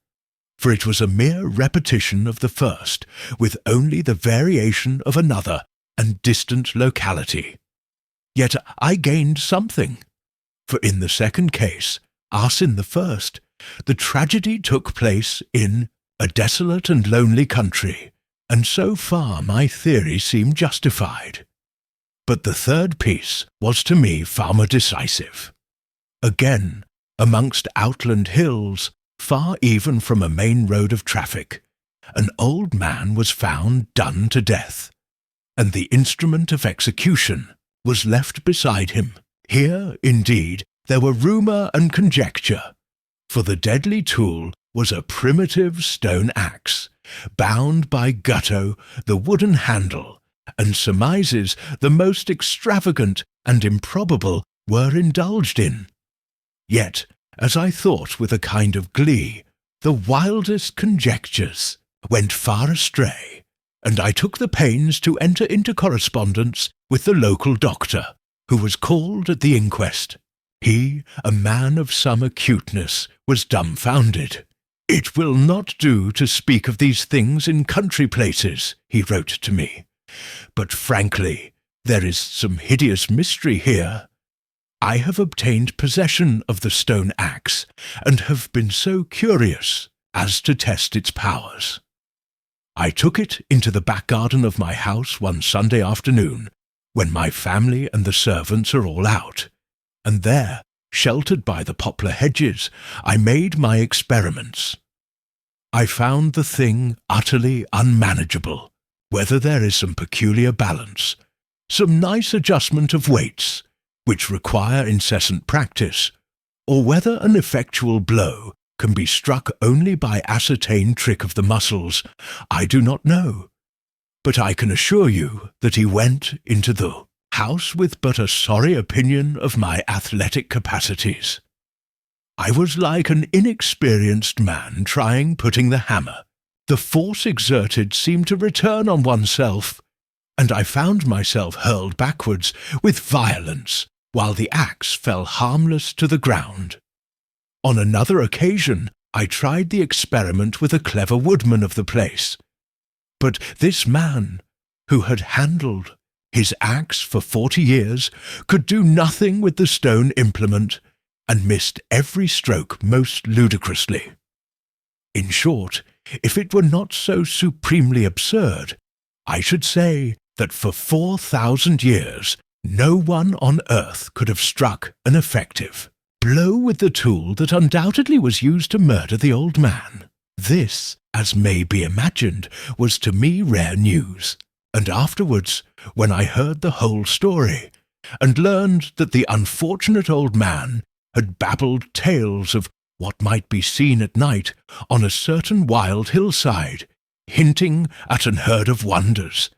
for it was a mere repetition of the first, with only the variation of another and distant locality. Yet I gained something, for in the second case, as in the first, the tragedy took place in a desolate and lonely country, and so far my theory seemed justified. But the third piece was to me far more decisive. Again, amongst outland hills, far even from a main road of traffic, an old man was found done to death, and the instrument of execution was left beside him. Here, indeed, there were rumour and conjecture, for the deadly tool was a primitive stone axe, bound by gutto, the wooden handle, and surmises the most extravagant and improbable were indulged in. Yet, as I thought with a kind of glee, the wildest conjectures went far astray, and I took the pains to enter into correspondence with the local doctor, who was called at the inquest. He, a man of some acuteness, was dumbfounded. "It will not do to speak of these things in country places," he wrote to me, "but frankly, there is some hideous mystery here. I have obtained possession of the stone axe, and have been so curious as to test its powers. I took it into the back garden of my house one Sunday afternoon, when my family and the servants are all out, and there, sheltered by the poplar hedges, I made my experiments. I found the thing utterly unmanageable, whether there is some peculiar balance, some nice adjustment of weights, which require incessant practice, or whether an effectual blow can be struck only by ascertained trick of the muscles, I do not know. But I can assure you that he went into the house with but a sorry opinion of my athletic capacities. I was like an inexperienced man putting the hammer. The force exerted seemed to return on oneself, and I found myself hurled backwards with violence, while the axe fell harmless to the ground. On another occasion, I tried the experiment with a clever woodman of the place, but this man, who had handled his axe for 40 years, could do nothing with the stone implement, and missed every stroke most ludicrously. In short, if it were not so supremely absurd, I should say that for 4,000 years no one on earth could have struck an effective blow with the tool that undoubtedly was used to murder the old man. This, as may be imagined, was to me rare news, and afterwards, when I heard the whole story, and learned that the unfortunate old man had babbled tales of what might be seen at night on a certain wild hillside, hinting at an herd of wonders,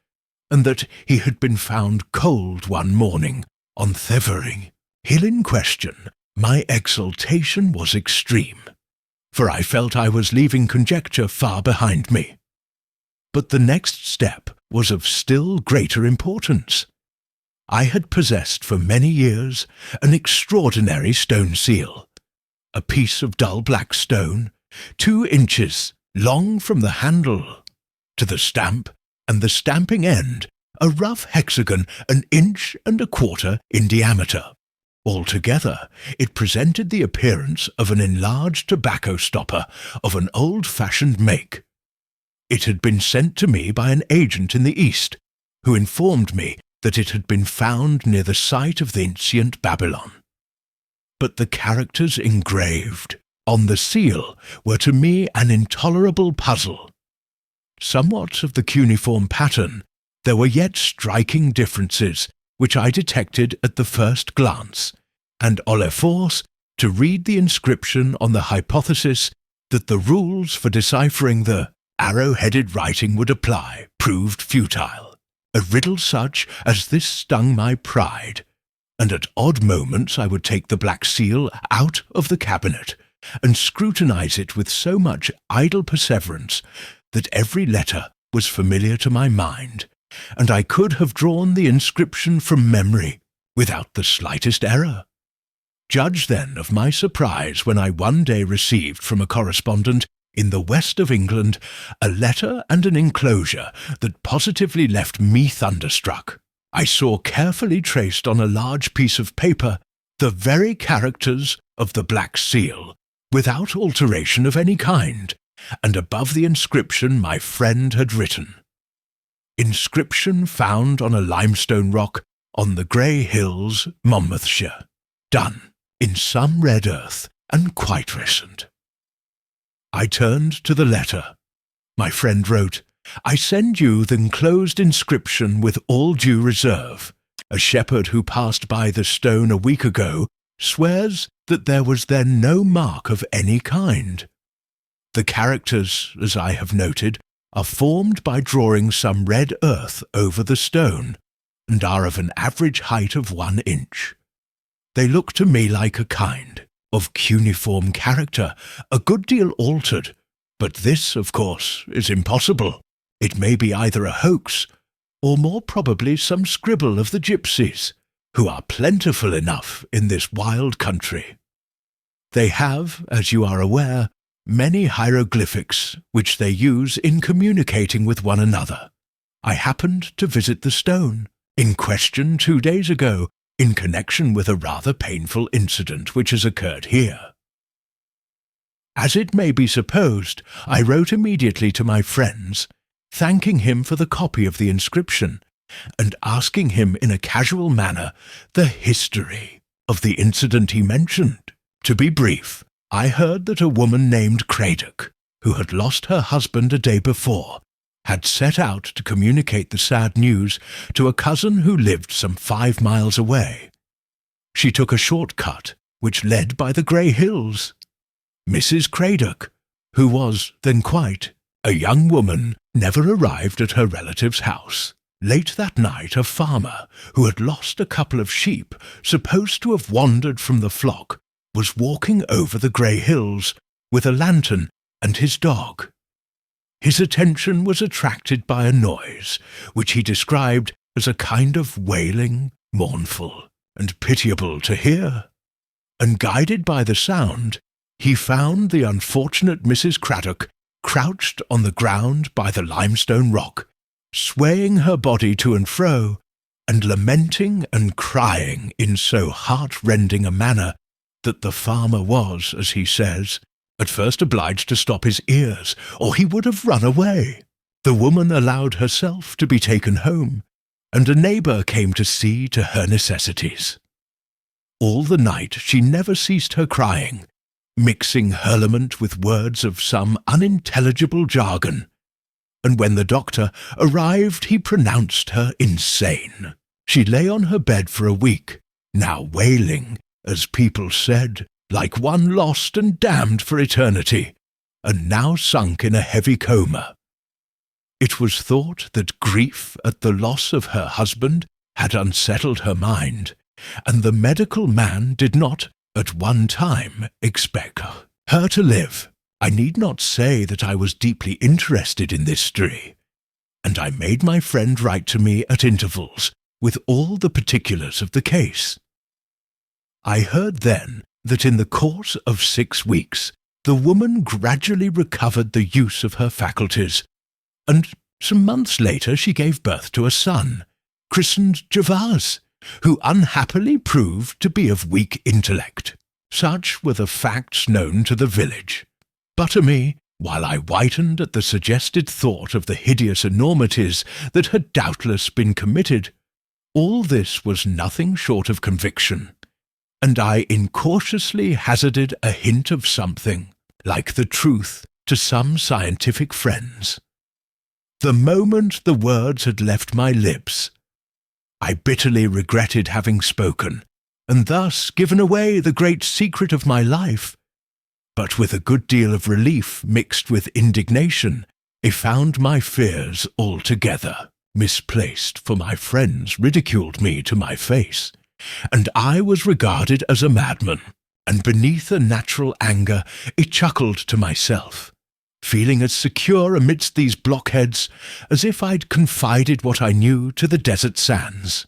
and that he had been found cold one morning on Thevering hill in question, my exultation was extreme, for I felt I was leaving conjecture far behind me. But the next step was of still greater importance. I had possessed for many years an extraordinary stone seal, a piece of dull black stone, 2 inches long from the handle to the stamp, and the stamping end a rough hexagon 1.25 inches in diameter. Altogether, it presented the appearance of an enlarged tobacco stopper of an old-fashioned make. It had been sent to me by an agent in the East, who informed me that it had been found near the site of the ancient Babylon. But the characters engraved on the seal were to me an intolerable puzzle. Somewhat of the cuneiform pattern, there were yet striking differences which I detected at the first glance, and all efforts to read the inscription on the hypothesis that the rules for deciphering the arrow-headed writing would apply proved futile. A riddle such as this stung my pride, and at odd moments I would take the black seal out of the cabinet and scrutinize it with so much idle perseverance that every letter was familiar to my mind, and I could have drawn the inscription from memory without the slightest error. Judge then of my surprise when I one day received from a correspondent in the west of England a letter and an enclosure that positively left me thunderstruck. I saw carefully traced on a large piece of paper the very characters of the black seal, without alteration of any kind, and above the inscription my friend had written. Inscription found on a limestone rock on the Grey Hills, Monmouthshire. Done in some red earth and quite recent. I turned to the letter. My friend wrote, "I send you the enclosed inscription with all due reserve. A shepherd who passed by the stone a week ago swears that there was then no mark of any kind. The characters, as I have noted, are formed by drawing some red earth over the stone, and are of an average height of 1 inch. They look to me like a kind of cuneiform character, a good deal altered, but this, of course, is impossible. It may be either a hoax, or more probably some scribble of the gypsies, who are plentiful enough in this wild country. They have, as you are aware, many hieroglyphics which they use in communicating with one another. I happened to visit the stone in question 2 days ago, in connection with a rather painful incident which has occurred here. As it may be supposed, I wrote immediately to my friends, thanking him for the copy of the inscription, and asking him in a casual manner the history of the incident he mentioned. To be brief, I heard that a woman named Craddock, who had lost her husband a day before, had set out to communicate the sad news to a cousin who lived some 5 miles away. She took a short cut, which led by the Grey Hills. Mrs. Craddock, who was then quite a young woman, never arrived at her relative's house. Late that night, a farmer, who had lost a couple of sheep, supposed to have wandered from the flock, was walking over the Grey Hills with a lantern and his dog. His attention was attracted by a noise, which he described as a kind of wailing, mournful, and pitiable to hear. And guided by the sound, he found the unfortunate Mrs. Craddock crouched on the ground by the limestone rock, swaying her body to and fro, and lamenting and crying in so heart-rending a manner that the farmer was, as he says, at first obliged to stop his ears, or he would have run away. The woman allowed herself to be taken home, and a neighbour came to see to her necessities. All the night she never ceased her crying, mixing hurlement with words of some unintelligible jargon, and when the doctor arrived he pronounced her insane. She lay on her bed for a week, now wailing, as people said, like one lost and damned for eternity, and now sunk in a heavy coma. It was thought that grief at the loss of her husband had unsettled her mind, and the medical man did not, at one time, expect her to live. I need not say that I was deeply interested in this story. and I made my friend write to me at intervals with all the particulars of the case. I heard then that in the course of 6 weeks the woman gradually recovered the use of her faculties, and some months later she gave birth to a son, christened Gervase, who unhappily proved to be of weak intellect. Such were the facts known to the village. But to me, while I whitened at the suggested thought of the hideous enormities that had doubtless been committed, all this was nothing short of conviction, and I incautiously hazarded a hint of something like the truth to some scientific friends. The moment the words had left my lips, I bitterly regretted having spoken, and thus given away the great secret of my life. But with a good deal of relief mixed with indignation, I found my fears altogether misplaced, for my friends ridiculed me to my face, and I was regarded as a madman, and beneath a natural anger I chuckled to myself, feeling as secure amidst these blockheads as if I'd confided what I knew to the desert sands.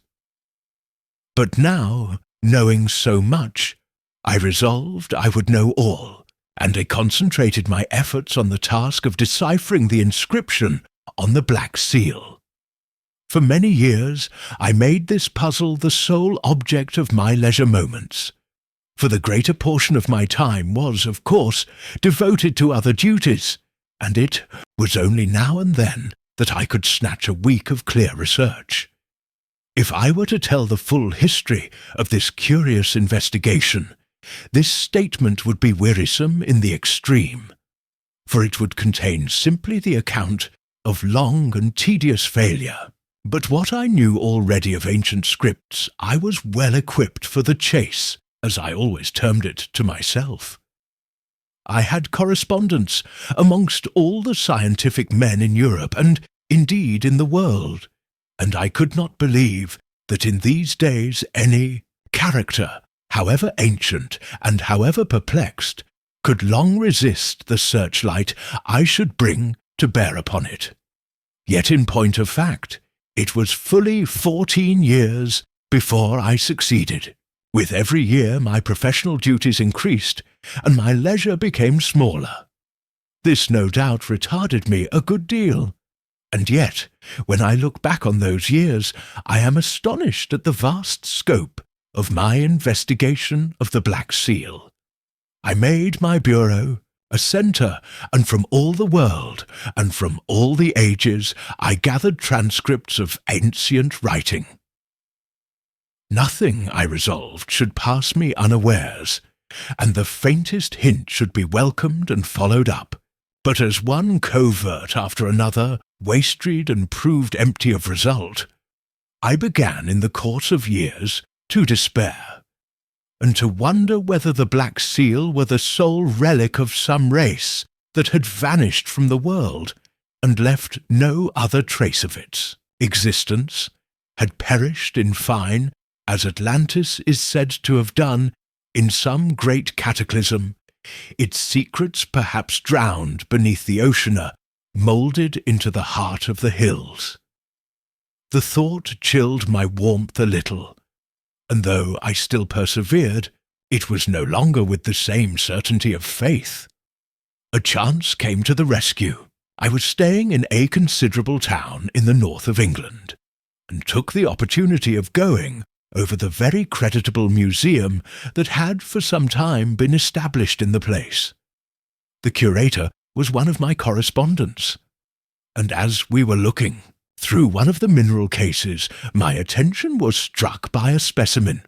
But now, knowing so much, I resolved I would know all, and I concentrated my efforts on the task of deciphering the inscription on the Black Seal. For many years I made this puzzle the sole object of my leisure moments, for the greater portion of my time was, of course, devoted to other duties, and it was only now and then that I could snatch a week of clear research. If I were to tell the full history of this curious investigation, this statement would be wearisome in the extreme, for it would contain simply the account of long and tedious failure. But what I knew already of ancient scripts, I was well equipped for the chase, as I always termed it to myself. I had correspondence amongst all the scientific men in Europe, and indeed in the world, and I could not believe that in these days any character, however ancient and however perplexed, could long resist the searchlight I should bring to bear upon it. Yet in point of fact, it was fully 14 years before I succeeded. With every year my professional duties increased, and my leisure became smaller. This no doubt retarded me a good deal, and yet, when I look back on those years, I am astonished at the vast scope of my investigation of the Black Seal. I made my bureau a centre, and from all the world, and from all the ages, I gathered transcripts of ancient writing. Nothing, I resolved, should pass me unawares, and the faintest hint should be welcomed and followed up. But as one covert after another wasted and proved empty of result, I began in the course of years to despair, and to wonder whether the Black Seal were the sole relic of some race that had vanished from the world and left no other trace of its existence, had perished in fine, as Atlantis is said to have done in some great cataclysm, its secrets perhaps drowned beneath the oceaner, moulded into the heart of the hills. The thought chilled my warmth a little, and though I still persevered, it was no longer with the same certainty of faith. A chance came to the rescue. I was staying in a considerable town in the north of England, and took the opportunity of going over the very creditable museum that had for some time been established in the place. The curator was one of my correspondents, and as we were looking through one of the mineral cases, my attention was struck by a specimen,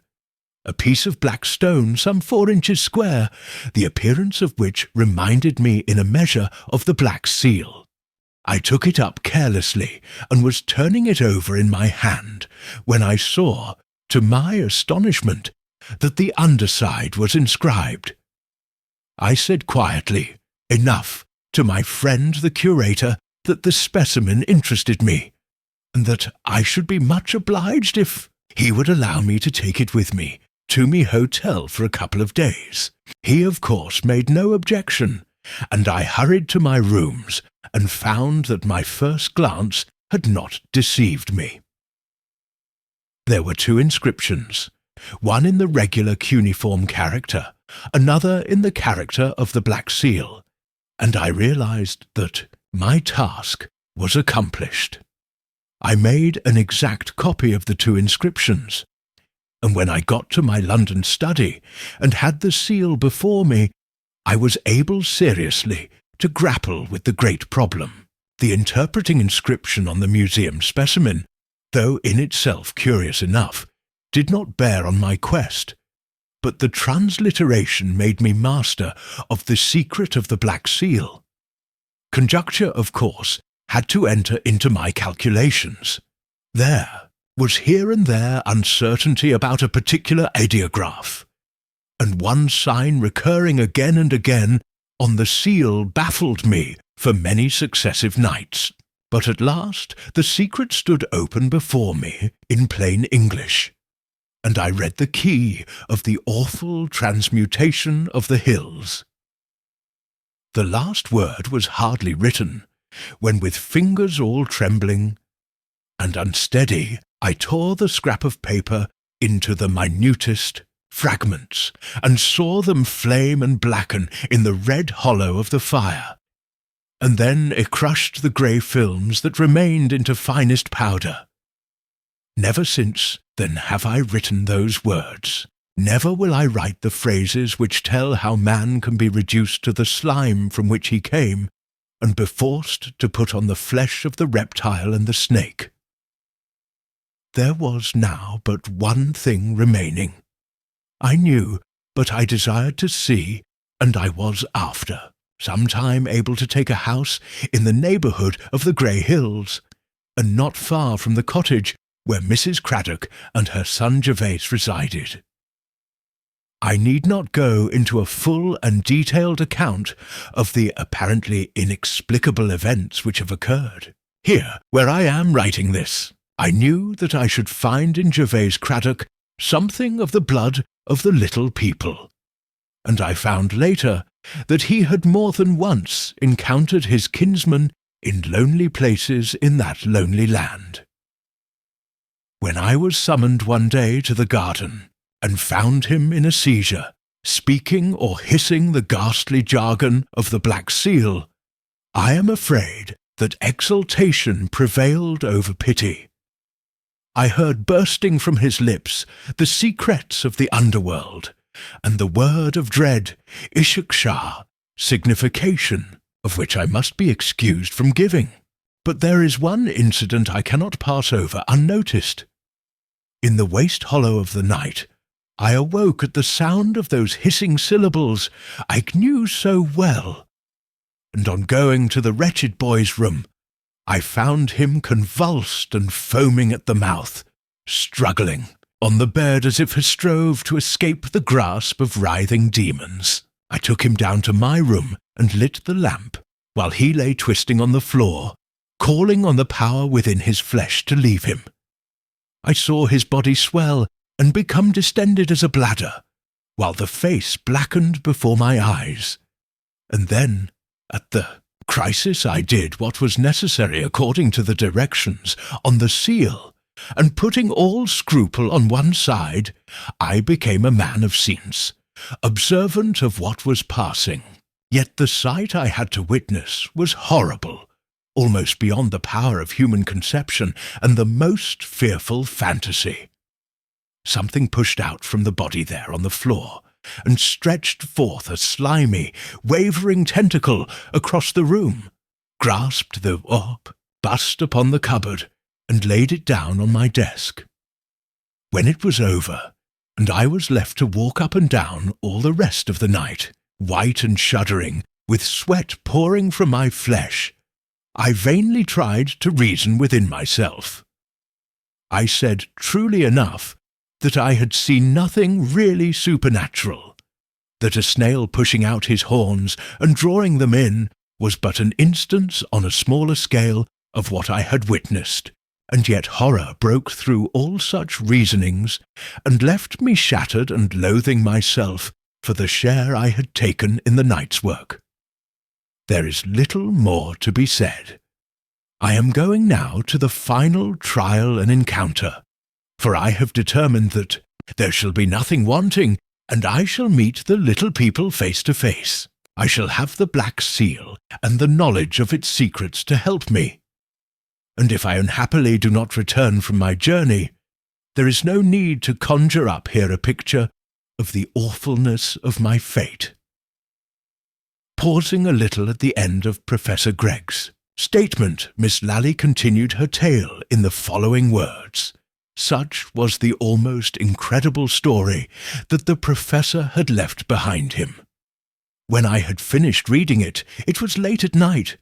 a piece of black stone some 4 inches square, the appearance of which reminded me in a measure of the Black Seal. I took it up carelessly and was turning it over in my hand when I saw, to my astonishment, that the underside was inscribed. I said quietly enough to my friend the curator that the specimen interested me, and that I should be much obliged if he would allow me to take it with me to me hotel for a couple of days. He, of course, made no objection, and I hurried to my rooms and found that my first glance had not deceived me. There were 2 inscriptions, one in the regular cuneiform character, another in the character of the Black Seal, and I realized that my task was accomplished. I made an exact copy of the 2 inscriptions, and when I got to my London study and had the seal before me, I was able seriously to grapple with the great problem. The interpreting inscription on the museum specimen, though in itself curious enough, did not bear on my quest, but the transliteration made me master of the secret of the Black Seal. Conjecture, of course, had to enter into my calculations. There was here and there uncertainty about a particular ideograph, and one sign recurring again and again on the seal baffled me for many successive nights. But at last the secret stood open before me in plain English, and I read the key of the awful transmutation of the hills. The last word was hardly written, when with fingers all trembling and unsteady I tore the scrap of paper into the minutest fragments, and saw them flame and blacken in the red hollow of the fire, and then it crushed the grey films that remained into finest powder. Never since then have I written those words. Never will I write the phrases which tell how man can be reduced to the slime from which he came, and be forced to put on the flesh of the reptile and the snake. There was now but one thing remaining. I knew, but I desired to see, and I was after some time able to take a house in the neighbourhood of the Grey Hills, and not far from the cottage where Mrs. Craddock and her son Gervase resided. I need not go into a full and detailed account of the apparently inexplicable events which have occurred. Here, where I am writing this, I knew that I should find in Gervase Craddock something of the blood of the little people, and I found later that he had more than once encountered his kinsman in lonely places in that lonely land. When I was summoned one day to the garden, and found him in a seizure, speaking or hissing the ghastly jargon of the Black Seal, I am afraid that exultation prevailed over pity. I heard bursting from his lips the secrets of the underworld, and the word of dread, Ishakshar, signification of which I must be excused from giving. But there is one incident I cannot pass over unnoticed. In the waste hollow of the night, I awoke at the sound of those hissing syllables I knew so well, and on going to the wretched boy's room, I found him convulsed and foaming at the mouth, struggling on the bed as if he strove to escape the grasp of writhing demons. I took him down to my room and lit the lamp, while he lay twisting on the floor, calling on the power within his flesh to leave him. I saw his body swell and become distended as a bladder, while the face blackened before my eyes. And then, at the crisis, I did what was necessary according to the directions on the seal, and putting all scruple on one side, I became a man of sense, observant of what was passing. Yet the sight I had to witness was horrible, almost beyond the power of human conception and the most fearful fantasy. Something pushed out from the body there on the floor, and stretched forth a slimy, wavering tentacle across the room, grasped the orb, bust upon the cupboard, and laid it down on my desk. When it was over, and I was left to walk up and down all the rest of the night, white and shuddering, with sweat pouring from my flesh, I vainly tried to reason within myself. I said truly enough that I had seen nothing really supernatural, that a snail pushing out his horns and drawing them in was but an instance on a smaller scale of what I had witnessed, and yet horror broke through all such reasonings and left me shattered and loathing myself for the share I had taken in the night's work. There is little more to be said. I am going now to the final trial and encounter, for I have determined that there shall be nothing wanting, and I shall meet the little people face to face. I shall have the Black Seal and the knowledge of its secrets to help me. And if I unhappily do not return from my journey, there is no need to conjure up here a picture of the awfulness of my fate. Pausing a little at the end of Professor Gregg's statement, Miss Lally continued her tale in the following words. Such was the almost incredible story that the professor had left behind him. When I had finished reading it, it was late at night,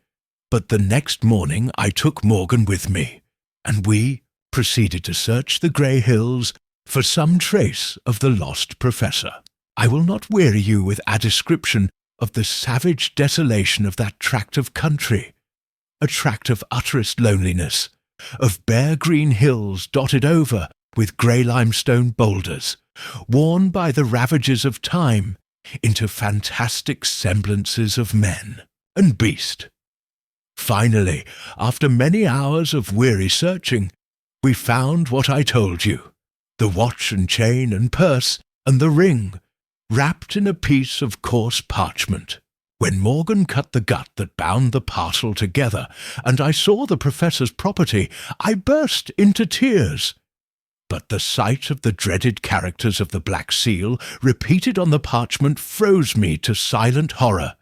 but the next morning I took Morgan with me, and we proceeded to search the grey hills for some trace of the lost professor. I will not weary you with a description of the savage desolation of that tract of country, a tract of utterest loneliness, of bare green hills dotted over with grey limestone boulders, worn by the ravages of time into fantastic semblances of men and beast. Finally, after many hours of weary searching, we found what I told you, the watch and chain and purse and the ring, wrapped in a piece of coarse parchment. When Morgan cut the gut that bound the parcel together, and I saw the professor's property, I burst into tears. But the sight of the dreaded characters of the Black Seal repeated on the parchment froze me to silent horror,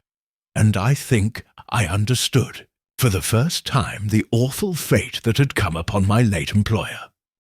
and I think I understood, for the first time, the awful fate that had come upon my late employer.